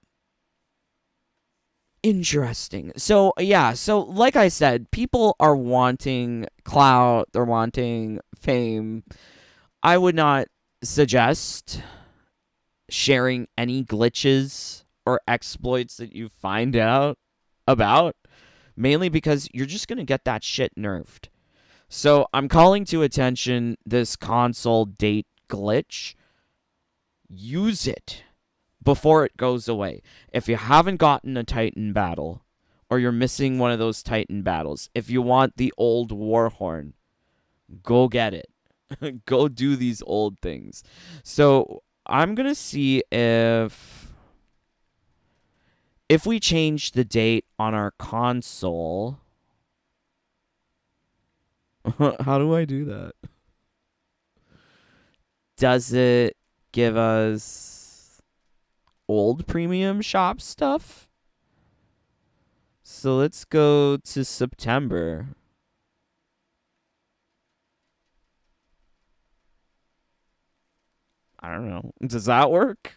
Interesting. So, yeah. So, like I said, people are wanting clout. They're wanting fame. I would not suggest sharing any glitches or exploits that you find out about. Mainly because you're just going to get that shit nerfed. So I'm calling to attention this console date glitch. Use it before it goes away. If you haven't gotten a Titan battle, or you're missing one of those Titan battles, if you want the old Warhorn, go get it. Go do these old things. So I'm going to see if we change the date on our console, how do I do that? Does it give us old premium shop stuff? So let's go to September. I don't know. Does that work?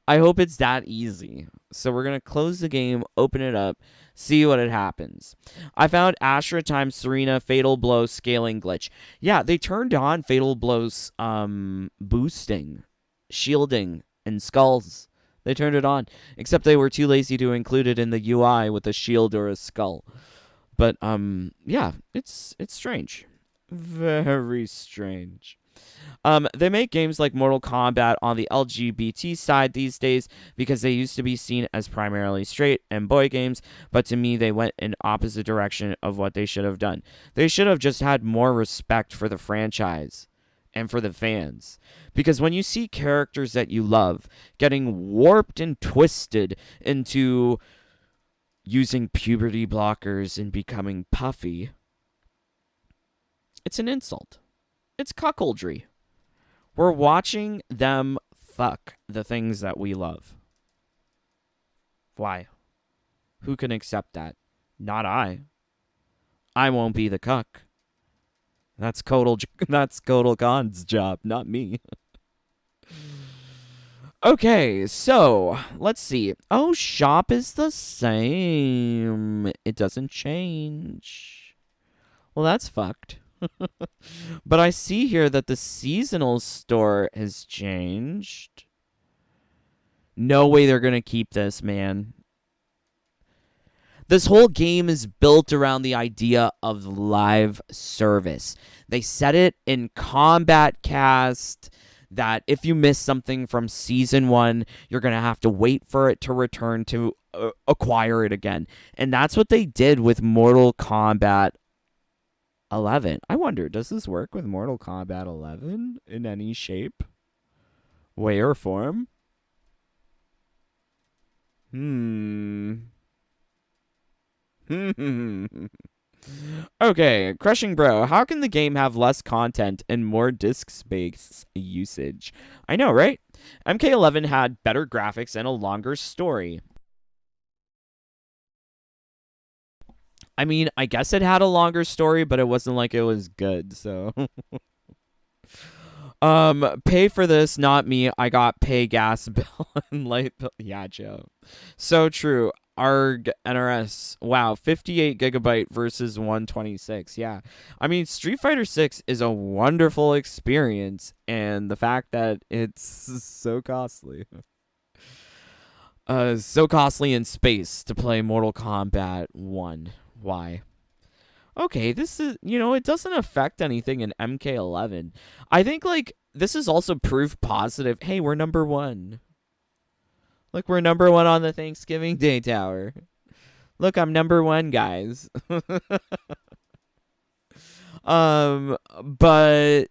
I hope it's that easy. So we're going to close the game, open it up, see what it happens. I found Astra times Serena Fatal Blow scaling glitch. Yeah, they turned on Fatal Blow's boosting, shielding, and skulls. They turned it on, except they were too lazy to include it in the UI with a shield or a skull. But yeah, it's strange. Very strange. They make games like Mortal Kombat on the LGBT side these days because they used to be seen as primarily straight and boy games, but to me they went in opposite direction of what they should have done. They should have just had more respect for the franchise and for the fans. Because when you see characters that you love getting warped and twisted into using puberty blockers and becoming puffy, it's an insult. It's cuckoldry. We're watching them fuck the things that we love. Why? Who can accept that? Not I. I won't be the cuck. That's Kotal Khan's job, not me. Okay, so let's see. Oh, shop is the same. It doesn't change. Well, that's fucked. But I see here that the seasonal store has changed. No way they're going to keep this, man. This whole game is built around the idea of live service. They said it in Combat Cast that if you miss something from Season 1, you're going to have to wait for it to return to acquire it again. And that's what they did with Mortal Kombat 11. I wonder, does this work with Mortal Kombat 11 in any shape, way, or form? Okay, Crushing Bro, how can the game have less content and more disk space usage? I know, right? MK11 had better graphics and a longer story. I mean, I guess it had a longer story, but it wasn't like it was good, so. Pay for this, not me. I got pay gas bill and light bill. Yeah, Joe. So true. Arg NRS. Wow, 58 gigabyte versus 126. Yeah. I mean, Street Fighter 6 is a wonderful experience, and the fact that it's so costly. So costly in space to play Mortal Kombat 1. Why? Okay, this is, it doesn't affect anything in MK11. I think, like, this is also proof positive. Hey, we're number one. Look, we're number one on the Thanksgiving Day Tower. Look, I'm number one, guys. But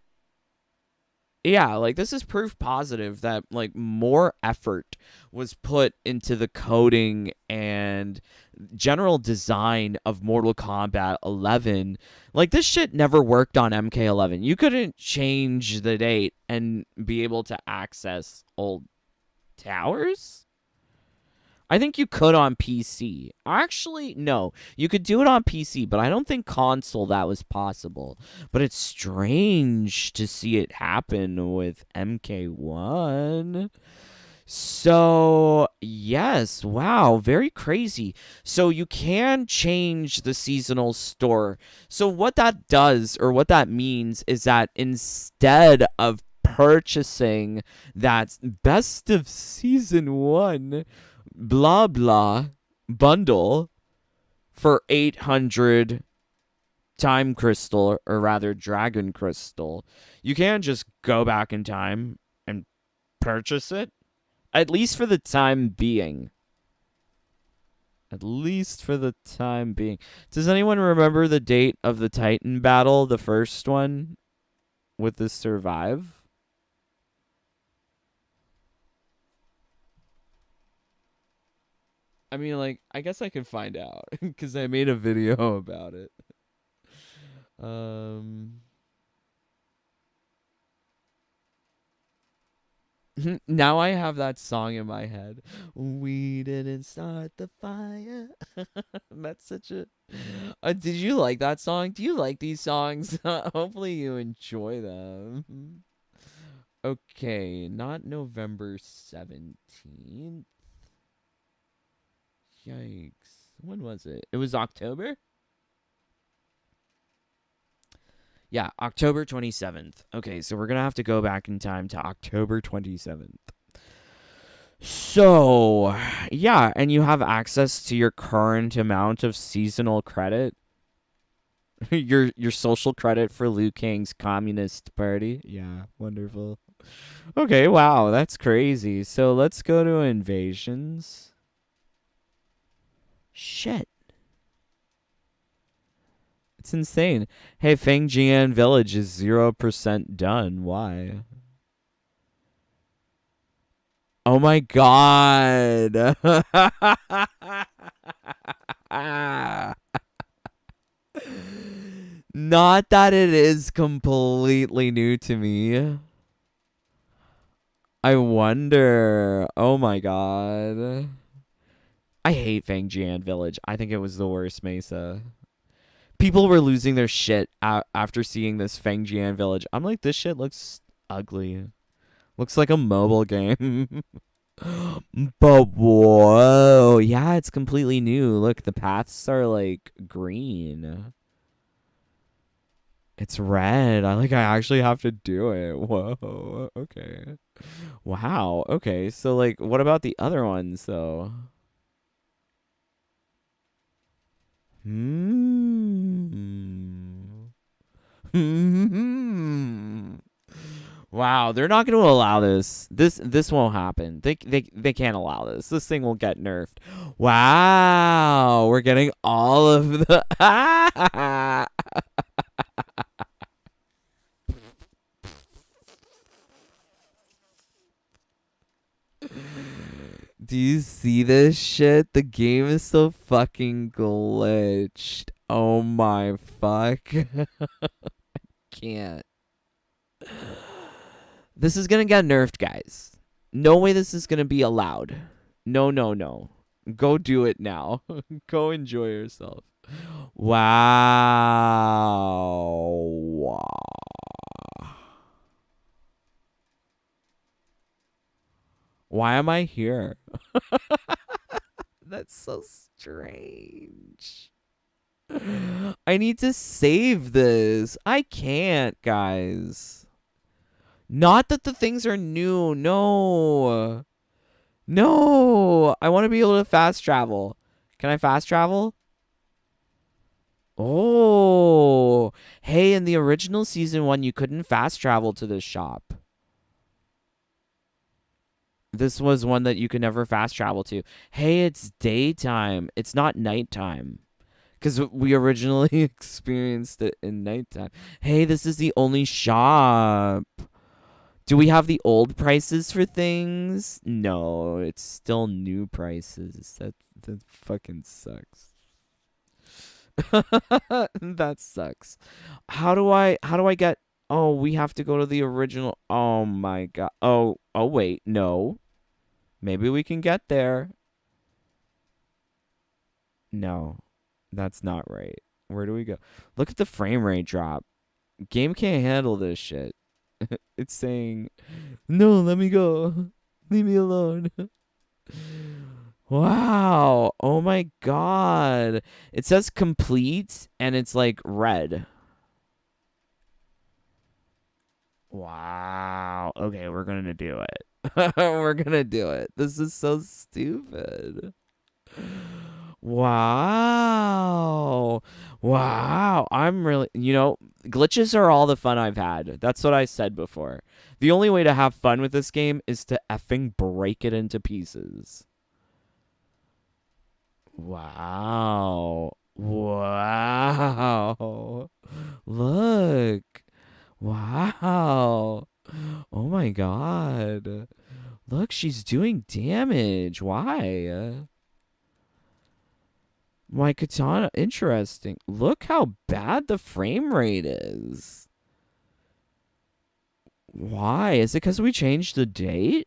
yeah, like, this is proof positive that, like, more effort was put into the coding and general design of Mortal Kombat 11. Like, this shit never worked on MK11. You couldn't change the date and be able to access old towers. I think you could on PC. Actually, no. You could do it on PC, but I don't think console that was possible. But it's strange to see it happen with MK1. So, yes, wow, very crazy. So you can change the seasonal store. So what that does, or what that means, is that instead of purchasing that best of season 1 blah blah bundle for 800 time crystal, or rather dragon crystal, you can just go back in time and purchase it, at least for the time being. At least for the time being. Does anyone remember the date of the Titan battle, the first one with the Survive? I mean, like, I guess I could find out because I made a video about it. Um, now I have that song in my head. We didn't start the fire. That's such a. Did you like that song? Do you like these songs? Hopefully you enjoy them. Okay, not November 17th. Yikes. When was it? It was October? Yeah, October 27th. Okay, so we're going to have to go back in time to October 27th. So, yeah, and you have access to your current amount of seasonal credit. your social credit for Liu Kang's Communist Party. Yeah, wonderful. Okay, wow, that's crazy. So let's go to invasions. Shit. It's insane. Hey, Fengjian Village is 0% done. Why? Oh my god. Not that it is completely new to me. I wonder. Oh my god. I hate Fengjian Village. I think it was the worst Mesa. People were losing their shit after seeing this Fengjian Village. I'm like, this shit looks ugly. Looks like a mobile game. But whoa. Yeah, it's completely new. Look, the paths are like green. It's red. I actually have to do it. Whoa. Okay. Wow. Okay. So, like, what about the other ones though? Hmm. Hmm. Wow, they're not going to allow this. This won't happen. They can't allow this. This thing will get nerfed. Wow, we're getting all of the. Do you see this shit? The game is so fucking glitched. Oh my fuck. Can't. This is gonna get nerfed, guys. No way this is gonna be allowed. No, no, no. Go do it now. Go enjoy yourself. Wow. Why am I here? That's so strange. I need to save this. I can't, guys. Not that the things are new. No. No. I want to be able to fast travel. Can I fast travel? Oh. Hey, in the original season 1, you couldn't fast travel to this shop. This was one that you could never fast travel to. Hey, it's daytime. It's not nighttime. Because we originally experienced it in nighttime. Hey, this is the only shop. Do we have the old prices for things? No, it's still new prices. That fucking sucks. That sucks. How do I get? Oh, we have to go to the original. Oh my god. Oh wait, no. Maybe we can get there. No. That's not right. Where do we go? Look at the frame rate drop. Game can't handle this shit. It's saying, no, let me go. Leave me alone. Wow. Oh my god. It says complete and it's like red. Wow. Okay, we're going to do it. We're going to do it. This is so stupid. Wow. Wow. I'm really, glitches are all the fun I've had. That's what I said before. The only way to have fun with this game is to effing break it into pieces. Wow. Wow. Look. Wow. Oh my god. Look, she's doing damage. Why? My katana, interesting. Look how bad the frame rate is. Why? Is it because we changed the date?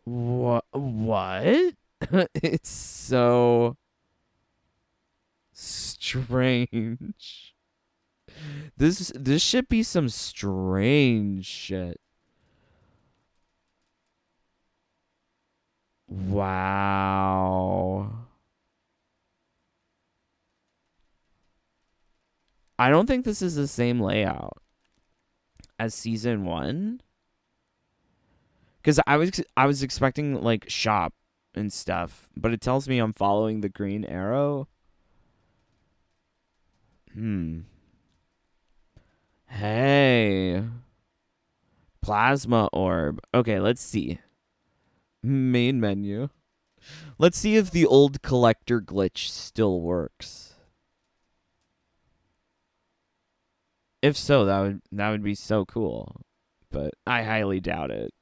What? It's so strange. This should be some strange shit. Wow. I don't think this is the same layout as season 1. Because I was expecting like shop and stuff, but it tells me I'm following the green arrow. Hey. Plasma orb. Okay, let's see. Main menu. Let's see if the old collector glitch still works. If so, that would be so cool. But I highly doubt it.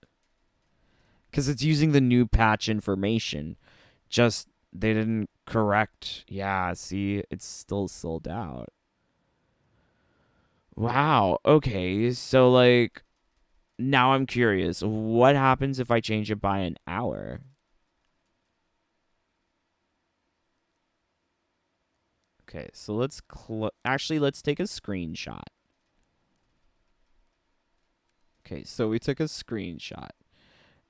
Because it's using the new patch information. Just, they didn't correct. Yeah, see, it's still sold out. Wow, okay, so like, now I'm curious. What happens if I change it by an hour? Okay, so let's actually, let's take a screenshot. Okay, so we took a screenshot.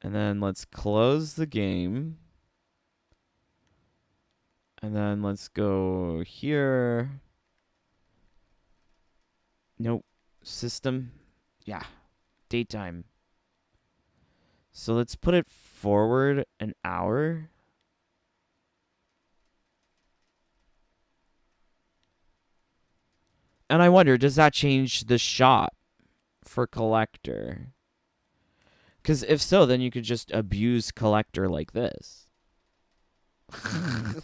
And then let's close the game. And then let's go here. Nope. System. Yeah. Daytime. So let's put it forward an hour. And I wonder, does that change the shot for collector? Because if so, then you could just abuse collector like this.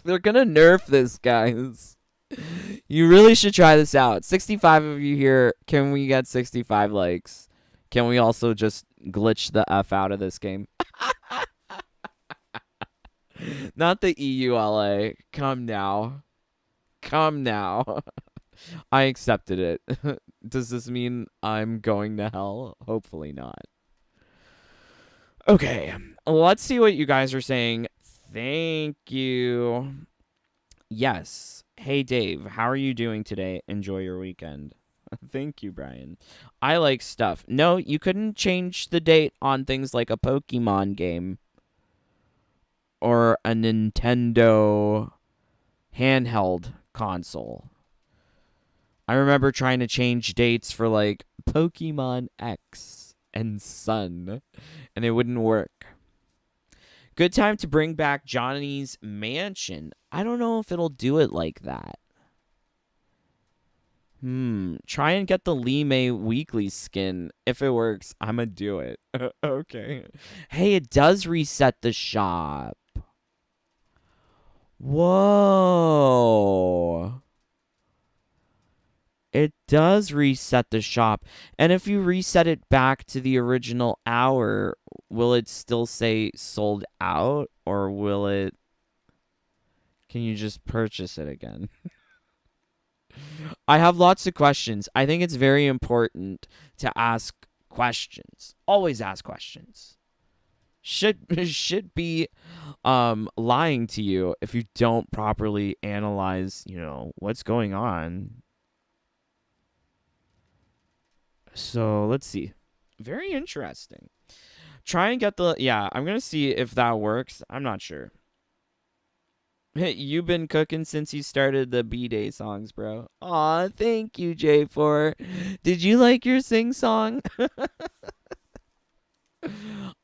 They're going to nerf this, guys. You really should try this out. 65 of you here. Can we get 65 likes? Can we also just glitch the F out of this game? Not the EULA. Come now. Come now. I accepted it. Does this mean I'm going to hell? Hopefully not. Okay, let's see what you guys are saying. Thank you. Yes. Hey, Dave, how are you doing today? Enjoy your weekend. Thank you, Brian. I like stuff. No, you couldn't change the date on things like a Pokemon game or a Nintendo handheld console. I remember trying to change dates for like Pokemon X and Sun, and it wouldn't work. Good time to bring back Johnny's Mansion. I don't know if it'll do it like that. Try and get the Lee May weekly skin. If it works, I'ma do it. Okay. Hey, it does reset the shop. Whoa. It does reset the shop. And if you reset it back to the original hour, will it still say sold out? Or will it... Can you just purchase it again? I have lots of questions. I think it's very important to ask questions. Always ask questions. Should be lying to you if you don't properly analyze, what's going on. So, let's see. Very interesting. Try and get the... Yeah, I'm going to see if that works. I'm not sure. You've been cooking since you started the B-Day songs, bro. Aw, thank you, J4. Did you like your sing-song?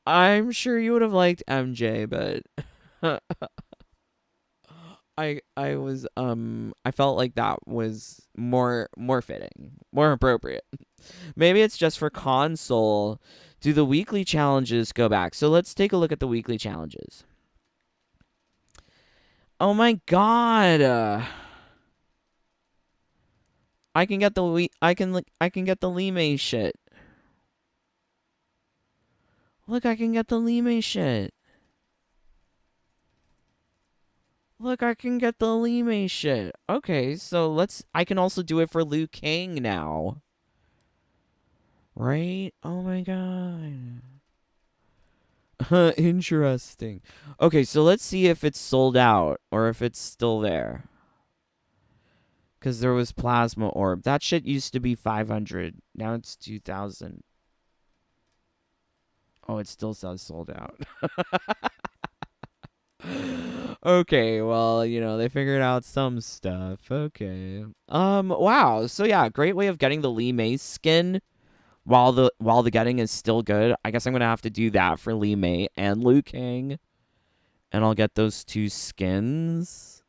I'm sure you would have liked MJ, but... I felt like that was more fitting, more appropriate. Maybe it's just for console. Do the weekly challenges go back? So let's take a look at the weekly challenges. Oh my god. I can get the get the Lime shit. Look, I can get the Lime shit. Look, I can get the Lime shit. Okay, so I can also do it for Liu Kang now. Right? Oh my god. Interesting. Okay, so let's see if it's sold out or if it's still there. Because there was Plasma Orb. That shit used to be 500. Now it's 2,000. Oh, it still says sold out. Okay, well, they figured out some stuff. Okay. Wow. So yeah, great way of getting the Lee May skin while the getting is still good. I guess I'm gonna have to do that for Lee May and Liu Kang. And I'll get those two skins.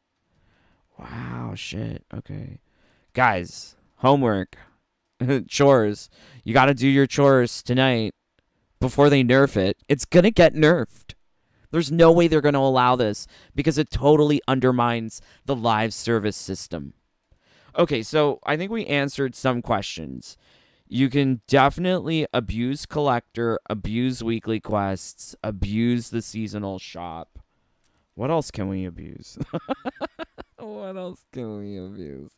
Wow, shit. Okay. Guys, homework. Chores. You gotta do your chores tonight before they nerf it. It's gonna get nerfed. There's no way they're gonna allow this because it totally undermines the live service system. Okay, so I think we answered some questions. You can definitely abuse Collector, abuse weekly quests, abuse the seasonal shop. What else can we abuse? What else can we abuse?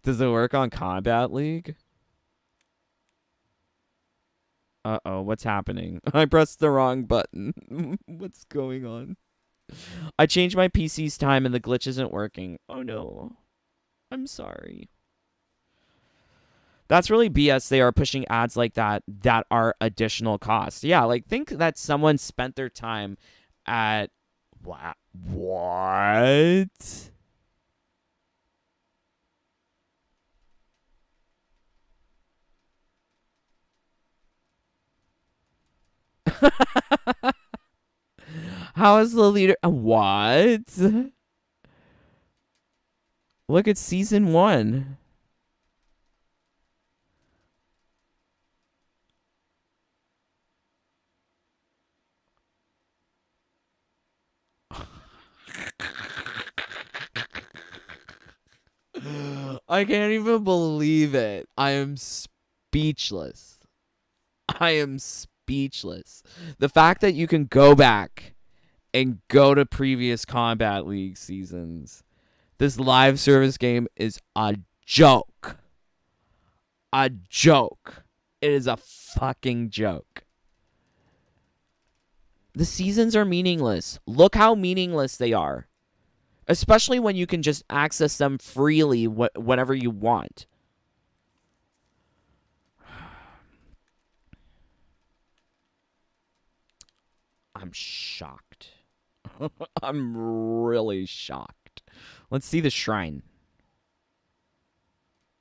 Does it work on Combat League? Uh-oh, what's happening? I pressed the wrong button. What's going on? I changed my PC's time and the glitch isn't working. Oh no. I'm sorry. That's really BS. They are pushing ads like that are additional costs. Yeah, like think that someone spent their time at what? How is the leader? What? Look at season 1. I can't even believe it. I am speechless. I am speechless. The fact that you can go back and go to previous Combat League seasons. This live service game is a joke. A joke. It is a fucking joke. The seasons are meaningless. Look how meaningless they are. Especially when you can just access them freely whenever you want. I'm shocked. I'm really shocked. Let's see the shrine.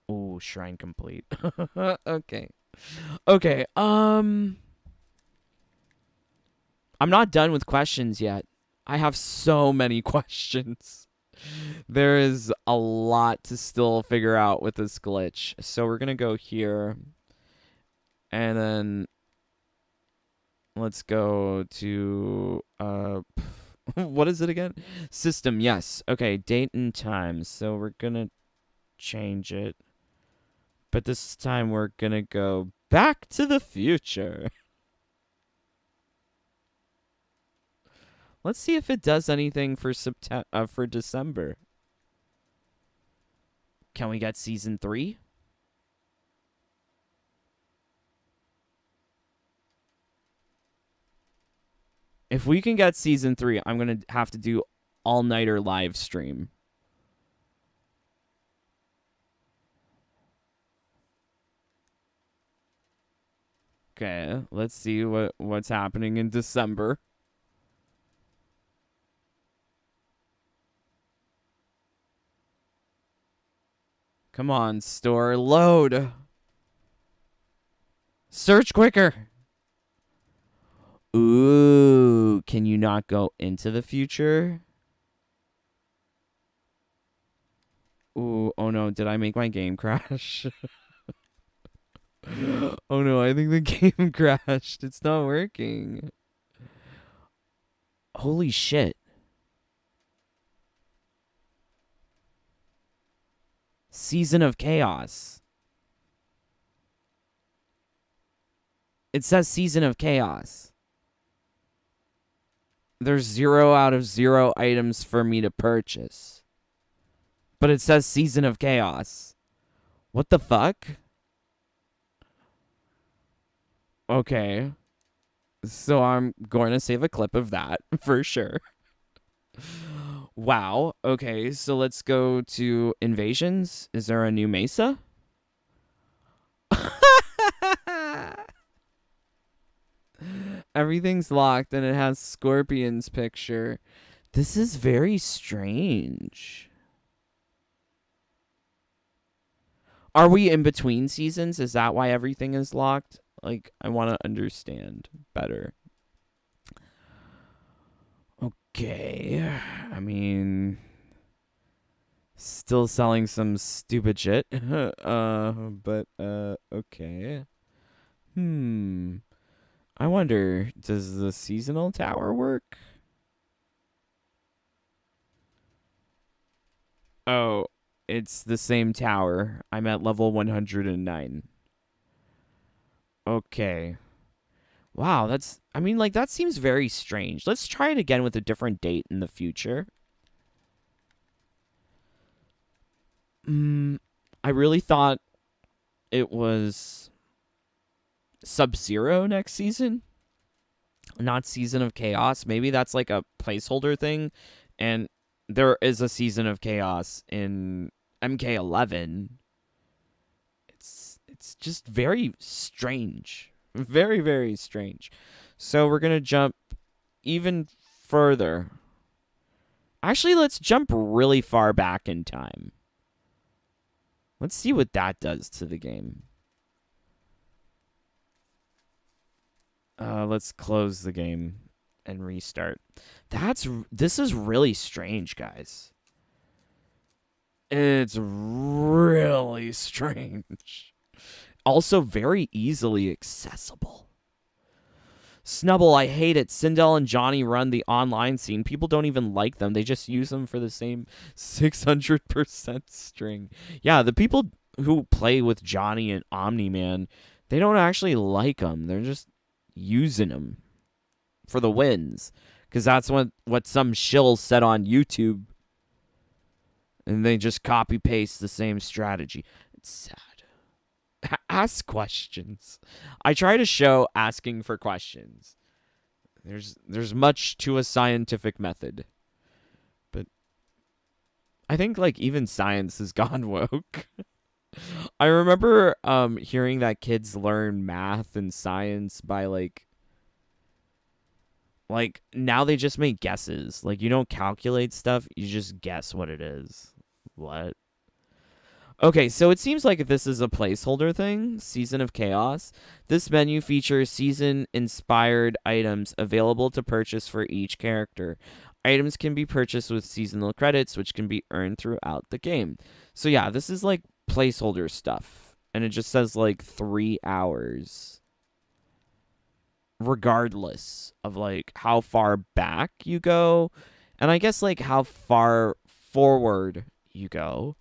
Oh, shrine complete. Okay. Okay, I'm not done with questions yet. I have so many questions. There is a lot to still figure out with this glitch. So we're going to go here. And then let's go to what is it again? System, yes. Okay, date and time. So we're going to change it. But this time we're going to go Back to the Future. Let's see if it does anything for for December. Can we get season 3? If we can get season 3, I'm going to have to do all-nighter live stream. Okay, let's see what's happening in December. Come on, store, load. Search quicker. Ooh, can you not go into the future? Ooh, oh no, did I make my game crash? Oh no, I think the game crashed. It's not working. Holy shit. Season of Chaos. It says Season of Chaos. There's 0 out of 0 items for me to purchase. But it says Season of Chaos. What the fuck? Okay. So I'm going to save a clip of that for sure. Wow. Okay, so let's go to invasions. Is there a new Mesa? Everything's locked and it has Scorpion's picture. This is very strange. Are we in between seasons? Is that why everything is locked? Like, I want to understand better. Okay. I mean, still selling some stupid shit. But okay. I wonder, does the seasonal tower work? Oh, it's the same tower. I'm at level 109. Okay. Wow, that seems very strange. Let's try it again with a different date in the future. I really thought it was Sub-Zero next season, not Season of Chaos. Maybe that's like a placeholder thing, and there is a Season of Chaos in MK11. It's just very strange. Very, very strange. So we're going to jump even further. Actually, let's jump really far back in time. Let's see what that does to the game. Let's close the game and restart. This is really strange, guys. It's really strange. Also very easily accessible. Snubble, I hate it. Sindel and Johnny run the online scene. People don't even like them. They just use them for the same 600% string. Yeah, the people who play with Johnny and Omni-Man, they don't actually like them. They're just using them for the wins. Because that's what some shills said on YouTube. And they just copy paste the same strategy. It's sad. Ask questions. I try to show asking for questions. There's much to a scientific method. But I think like even science has gone woke. I remember hearing that kids learn math and science by like now they just make guesses. Like you don't calculate stuff, you just guess what it is. What? Okay, so it seems like this is a placeholder thing, Season of Chaos. This menu features season-inspired items available to purchase for each character. Items can be purchased with seasonal credits, which can be earned throughout the game. So yeah, this is like placeholder stuff. And it just says like 3 hours. Regardless of like how far back you go. And I guess like how far forward you go.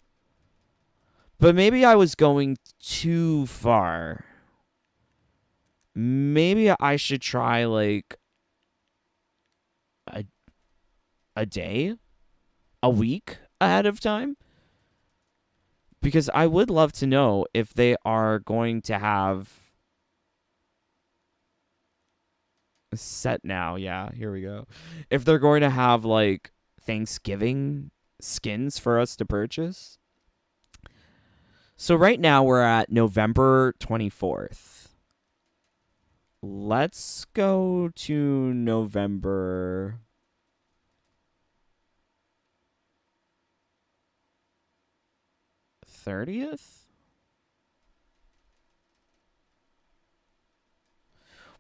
But maybe I was going too far. Maybe I should try like a day, a week ahead of time. Because I would love to know if they are going to have set now. Yeah, here we go. If they're going to have like Thanksgiving skins for us to purchase. So right now we're at November 24th. Let's go to November 30th?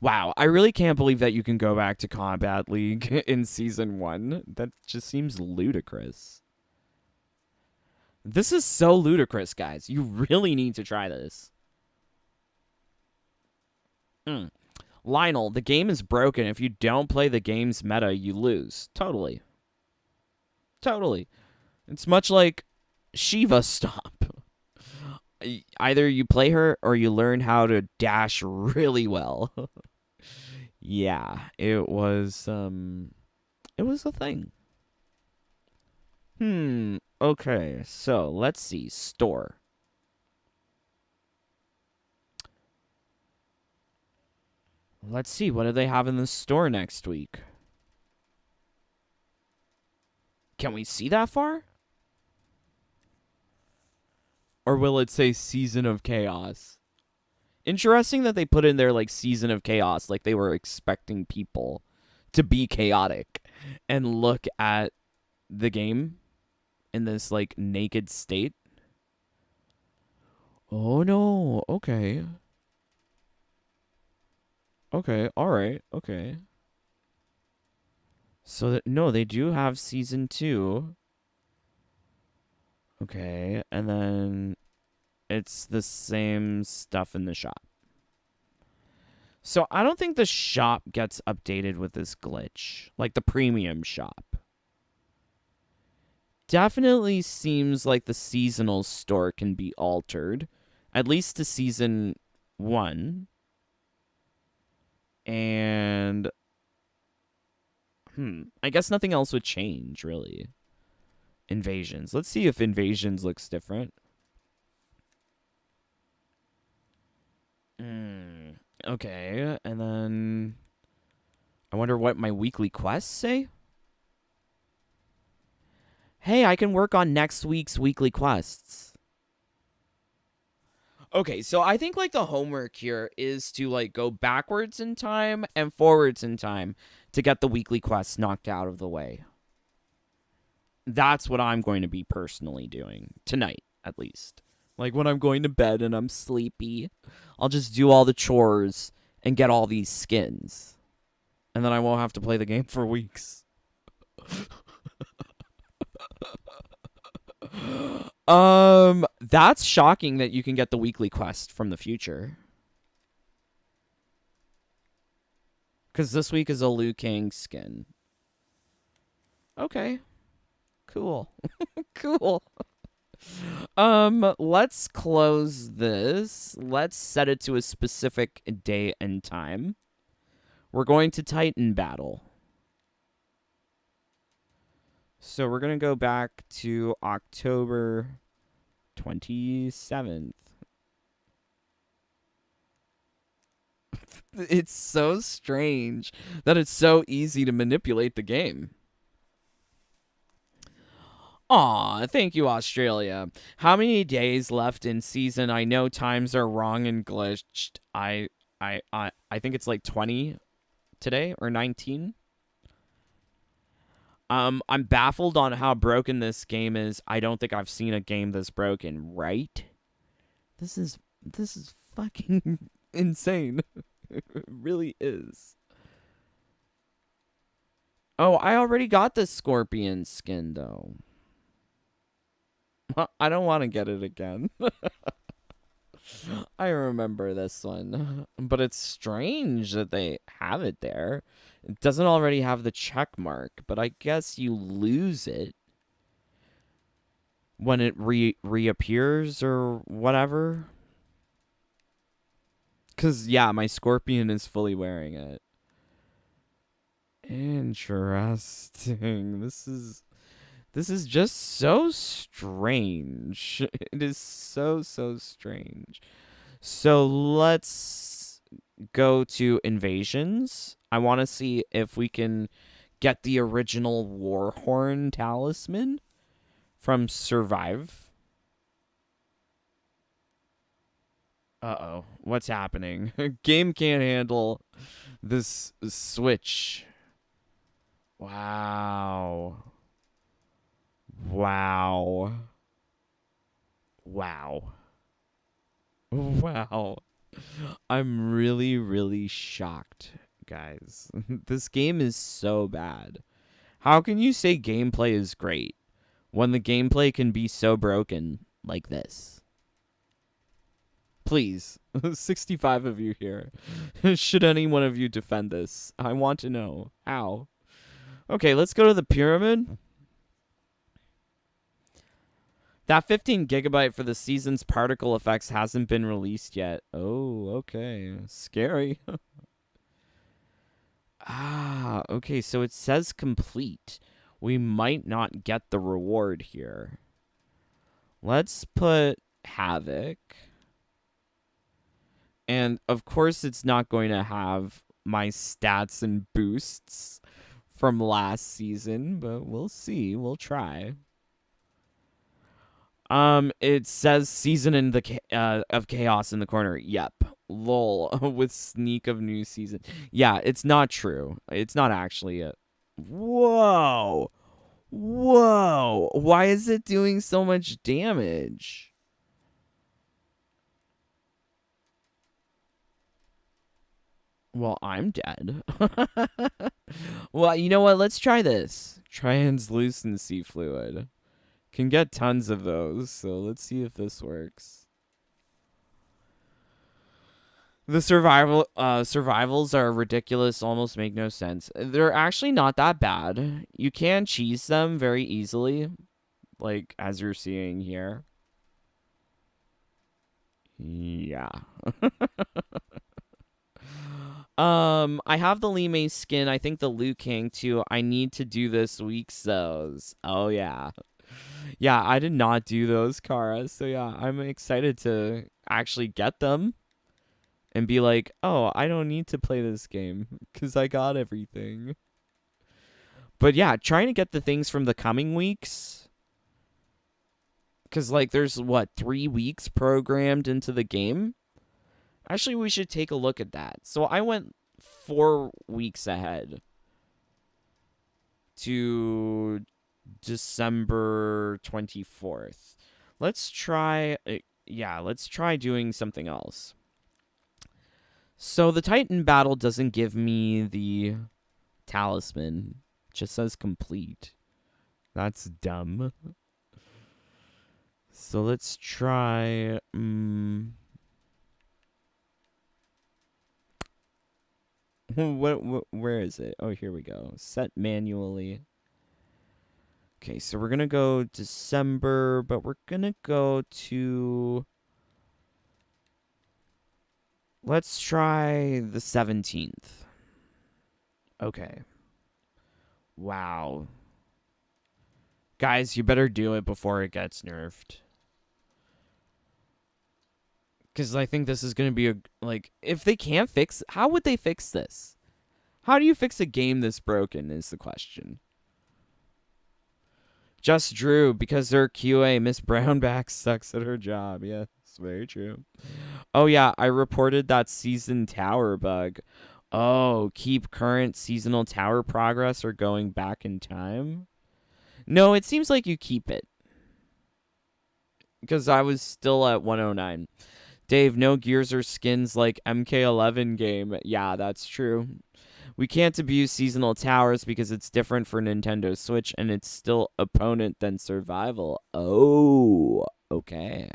Wow, I really can't believe that you can go back to Kombat League in Season 1. That just seems ludicrous. This is so ludicrous, guys. You really need to try this. Lionel, the game is broken. If you don't play the game's meta, you lose. Totally. Totally. It's much like Shiva Stomp. Either you play her or you learn how to dash really well. Yeah, it was a thing. Okay, so let's see. Store. Let's see. What do they have in the store next week? Can we see that far? Or will it say Season of Chaos? Interesting that they put in there like Season of Chaos, like they were expecting people to be chaotic and look at the game in this like naked state. Oh no, okay. Okay, alright, okay. So that, no, they do have Season 2. Okay, and then it's the same stuff in the shop. So I don't think the shop gets updated with this glitch, like the premium shop. Definitely seems like the seasonal store can be altered, at least to Season 1. And I guess nothing else would change, really. Invasions. Let's see if Invasions looks different. Okay, and then I wonder what my weekly quests say. Hey, I can work on next week's weekly quests. Okay, so I think like the homework here is to like go backwards in time and forwards in time to get the weekly quests knocked out of the way. That's what I'm going to be personally doing tonight, at least. Like when I'm going to bed and I'm sleepy, I'll just do all the chores and get all these skins. And then I won't have to play the game for weeks. That's shocking that you can get the weekly quest from the future. Because this week is a Liu Kang skin. Okay. Cool. Cool. Let's close this. Let's set it to a specific day and time. We're going to Titan battle. So we're going to go back to October 27th. It's so strange that it's so easy to manipulate the game. Aw, thank you, Australia. How many days left in season? I know times are wrong and glitched. I think it's like 20 today or 19. I'm baffled on how broken this game is. I don't think I've seen a game this broken, right? This is fucking insane. It really is. Oh, I already got the scorpion skin though. I don't want to get it again. I remember this one. But it's strange that they have it there. It doesn't already have the check mark, but I guess you lose it when it reappears or whatever. Because, yeah, my scorpion is fully wearing it. Interesting. This is just so strange. It is so strange. So let's go to invasions. I want to see if we can get the original Warhorn talisman from Survive. Uh-oh. What's happening? Game can't handle this switch. Wow. Wow. Wow. Wow. I'm really shocked, guys. This game is so bad. How can you say gameplay is great when the gameplay can be so broken like this? Please, 65 of you here. Should any one of you defend this? I want to know. How? Okay, let's go to the pyramid. That 15 gigabyte for the season's particle effects hasn't been released yet. Oh, okay. Scary. Okay, so it says complete. We might not get the reward here. Let's put Havoc. And, of course, it's not going to have my stats and boosts from last season, but we'll see. We'll try. It says season in the of chaos in the corner. Yep. Lol. With sneak of new season. Yeah, it's not true. It's not actually a. Whoa. Whoa. Why is it doing so much damage? Well, I'm dead. Well, you know what? Let's try this. Translucency fluid. Can get tons of those, so let's see if this works. The survivals are ridiculous, almost make no sense. They're actually not that bad. You can cheese them very easily, like as you're seeing here. Yeah. I have the Lee May skin. I think the Liu Kang too. I need to do this week's those. Oh yeah. Yeah, I did not do those, Kara. So yeah, I'm excited to actually get them and be like, oh, I don't need to play this game because I got everything. But yeah, trying to get the things from the coming weeks. Because, like, there's, 3 weeks programmed into the game? Actually, we should take a look at that. So I went 4 weeks ahead to December 24th. Let's try doing something else. So the Titan battle doesn't give me the talisman. It just says complete. That's dumb. So let's try where is it? Oh, here we go. Set manually. Okay, so we're going to go December, but we're going to go to... Let's try the 17th. Okay. Wow. Guys, you better do it before it gets nerfed. Because I think this is going to be if they can't fix, how would they fix this? How do you fix a game this broken is the question. Just Drew, because they're QA, Miss Brownback sucks at her job. Yeah, it's very true. Oh, yeah, I reported that season tower bug. Oh, keep current seasonal tower progress or going back in time? No, it seems like you keep it. Because I was still at 109. Dave, no gears or skins like MK11 game. Yeah, that's true. We can't abuse seasonal towers because it's different for Nintendo Switch and it's still opponent than survival. Oh, okay.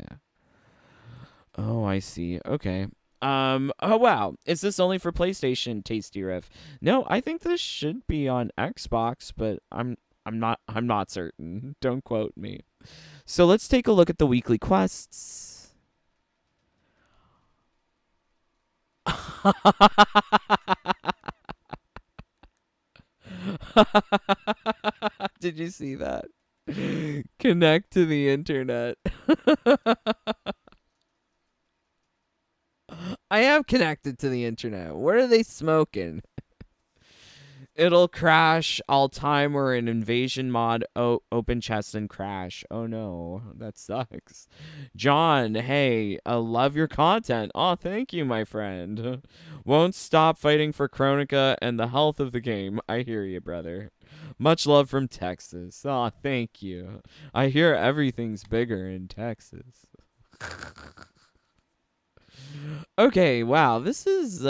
Oh, I see. Okay. Oh wow. Is this only for PlayStation, Tasty Riff? No, I think this should be on Xbox, but I'm not certain. Don't quote me. So let's take a look at the weekly quests. Did you see that? Connect to the internet. I am connected to the internet. What are they smoking? It'll crash all time or an invasion mod. Oh, open chest and crash. Oh no, that sucks. John, hey, I love your content. Oh, thank you, my friend. Won't stop fighting for Chronica and the health of the game. I hear you, brother. Much love from Texas. Oh, thank you. I hear everything's bigger in Texas. Okay, wow, this is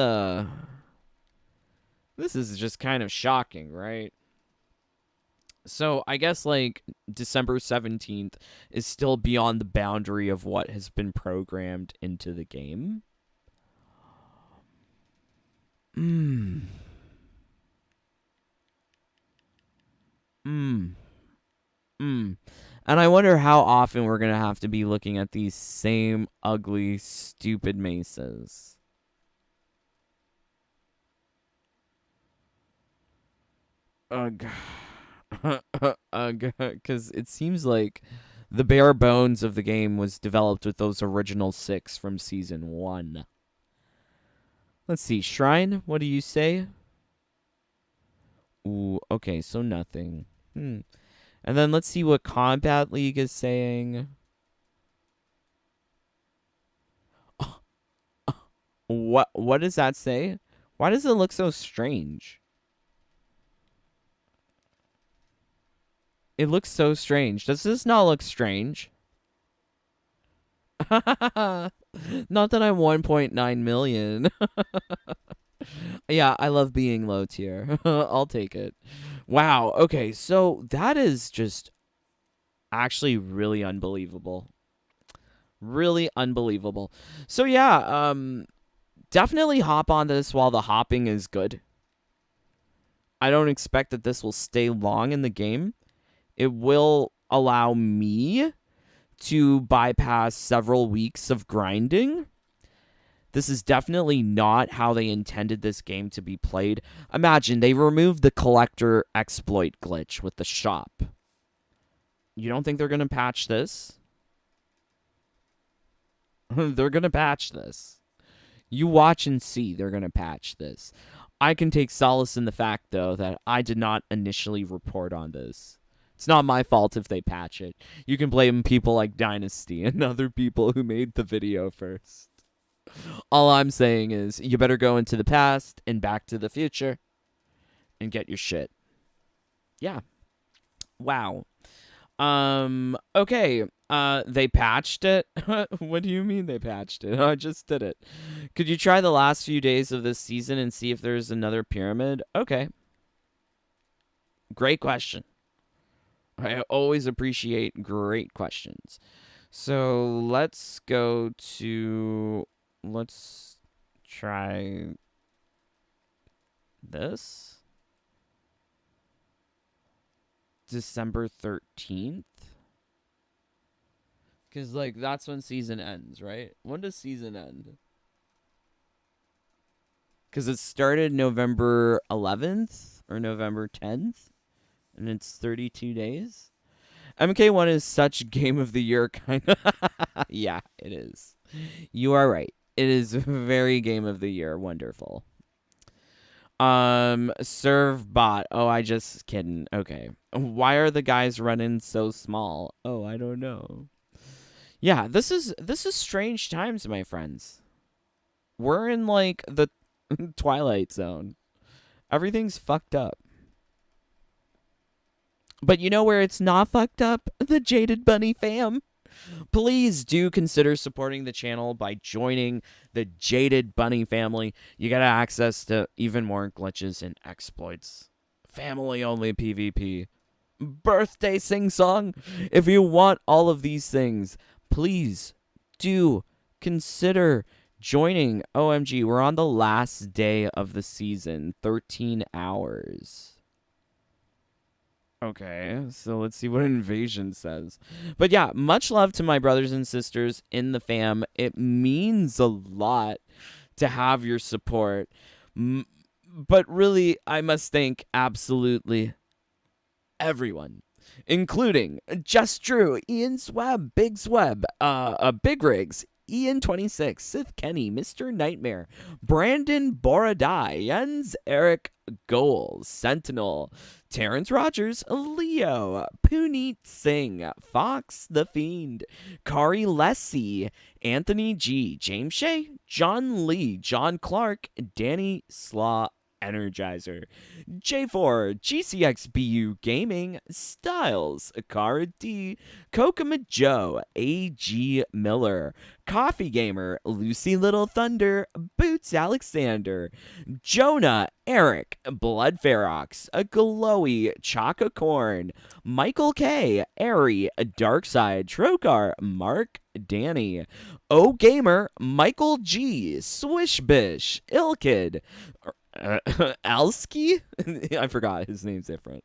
just kind of shocking, right? So I guess December 17th is still beyond the boundary of what has been programmed into the game. And I wonder how often we're going to have to be looking at these same ugly, stupid mesas. Ugh. Because it seems like the bare bones of the game was developed with those original 6 from Season 1. Let's see. Shrine, what do you say? Ooh, okay, so nothing. And then let's see what Combat League is saying. What does that say? Why does it look so strange? It looks so strange. Does this not look strange? Not that I'm 1.9 million. Yeah, I love being low tier. I'll take it. Wow. Okay, so that is just actually really unbelievable. Really unbelievable. So yeah, definitely hop on this while the hopping is good. I don't expect that this will stay long in the game. It will allow me to bypass several weeks of grinding. This is definitely not how they intended this game to be played. Imagine they removed the collector exploit glitch with the shop. You don't think they're going to patch this? They're going to patch this. You watch and see they're going to patch this. I can take solace in the fact, though, that I did not initially report on this. It's not my fault if they patch it. You can blame people like Dynasty and other people who made the video first. All I'm saying is you better go into the past and back to the future and get your shit. Yeah. Wow. Okay. They patched it? What do you mean they patched it? I just did it. Could you try the last few days of this season and see if there's another pyramid? Okay. Great question. I always appreciate great questions. So let's go to... Let's try this. December 13th. Because, that's when season ends, right? When does season end? Because it started November 11th or November 10th. And it's 32 days. MK1 is such game of the year kind of. Yeah, it is. You are right. It is very game of the year. Wonderful. Serve bot. Oh, I just kidding. Okay. Why are the guys running so small? Oh, I don't know. Yeah, this is strange times, my friends. We're in like the Twilight Zone. Everything's fucked up. But you know where it's not fucked up? The Jaded Bunny fam. Please do consider supporting the channel by joining the Jaded Bunny family. You get access to even more glitches and exploits. Family only PvP. Birthday sing song. If you want all of these things, please do consider joining. OMG, we're on the last day of the season. 13 hours. Okay, so let's see what Invasion says. But yeah, much love to my brothers and sisters in the fam. It means a lot to have your support. But really, I must thank absolutely everyone, including Just Drew, Ian Sweb, Big Sweb, Big Rigs, Ian26, Sith Kenny, Mr. Nightmare, Brandon Boradai, Jens Eric Goals, Sentinel, Terrence Rogers, Leo, Puneet Singh, Fox the Fiend, Kari Lessie, Anthony G, James Shea, John Lee, John Clark, Danny Slaw, Energizer, J4, GCXBU Gaming, Styles, Akara D, Kokama Joe, AG Miller, Coffee Gamer, Lucy Little Thunder, Boots Alexander, Jonah, Eric, Blood Ferox, Glowy, Chaka Corn, Michael K, Airy, Darkside, Trokar, Mark, Danny, O Gamer, Michael G, Swishbish, Ilkid, Alski? I forgot, his name's different.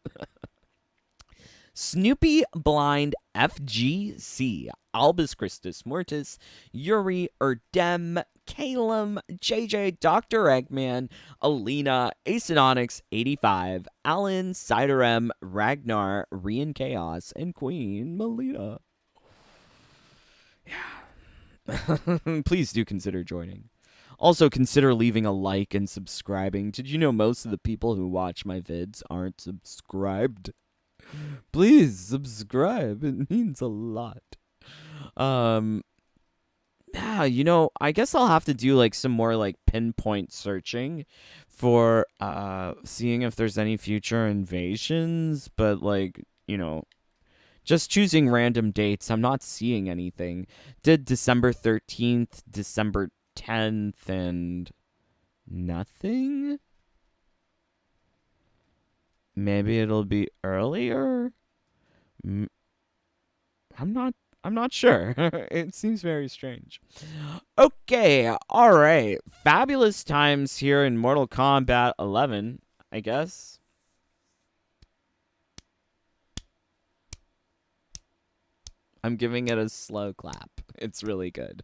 Snoopy Blind FGC, Albus Christus Mortis, Yuri Erdem, Calum, JJ, Dr. Eggman, Alina, Acenonics 85, Alan, Ciderem, Ragnar, Rian Chaos, and Queen Melita. Yeah. Please do consider joining. Also, consider leaving a like and subscribing. Did you know most of the people who watch my vids aren't subscribed? Please subscribe. It means a lot. Yeah, you know, I guess I'll have to do like some more like pinpoint searching for seeing if there's any future invasions, but like, you know, just choosing random dates, I'm not seeing anything. Did December 13th, December 10th, and nothing? Maybe it'll be earlier? I'm not sure. It seems very strange. Okay, all right. Fabulous times here in Mortal Kombat 11, I guess. I'm giving it a slow clap. It's really good.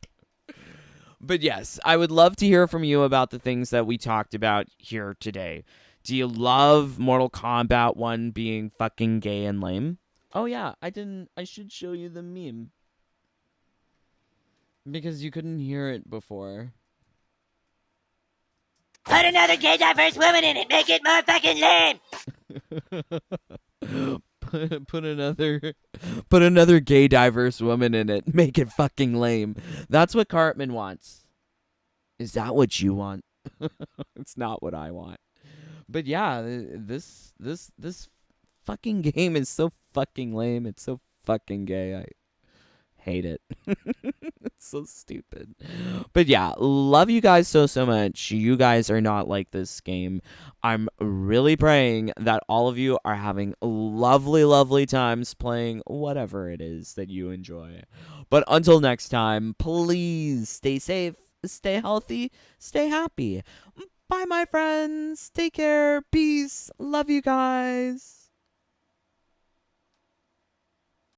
But yes, I would love to hear from you about the things that we talked about here today. Do you love Mortal Kombat 1 being fucking gay and lame? Oh yeah, I should show you the meme. Because you couldn't hear it before. Put another gay diverse woman in it, make it more fucking lame! Put another gay diverse woman in it. Make it fucking lame. That's what Cartman wants. Is that what you want? It's not what I want. But yeah, this fucking game is so fucking lame. It's so fucking gay. I hate it. It's so stupid. But yeah, love you guys so much. You guys are not like this game. I'm really praying that all of you are having lovely times playing whatever it is that you enjoy. But until next time, please stay safe, stay healthy, stay happy. Bye, my friends. Take care. Peace. Love you guys.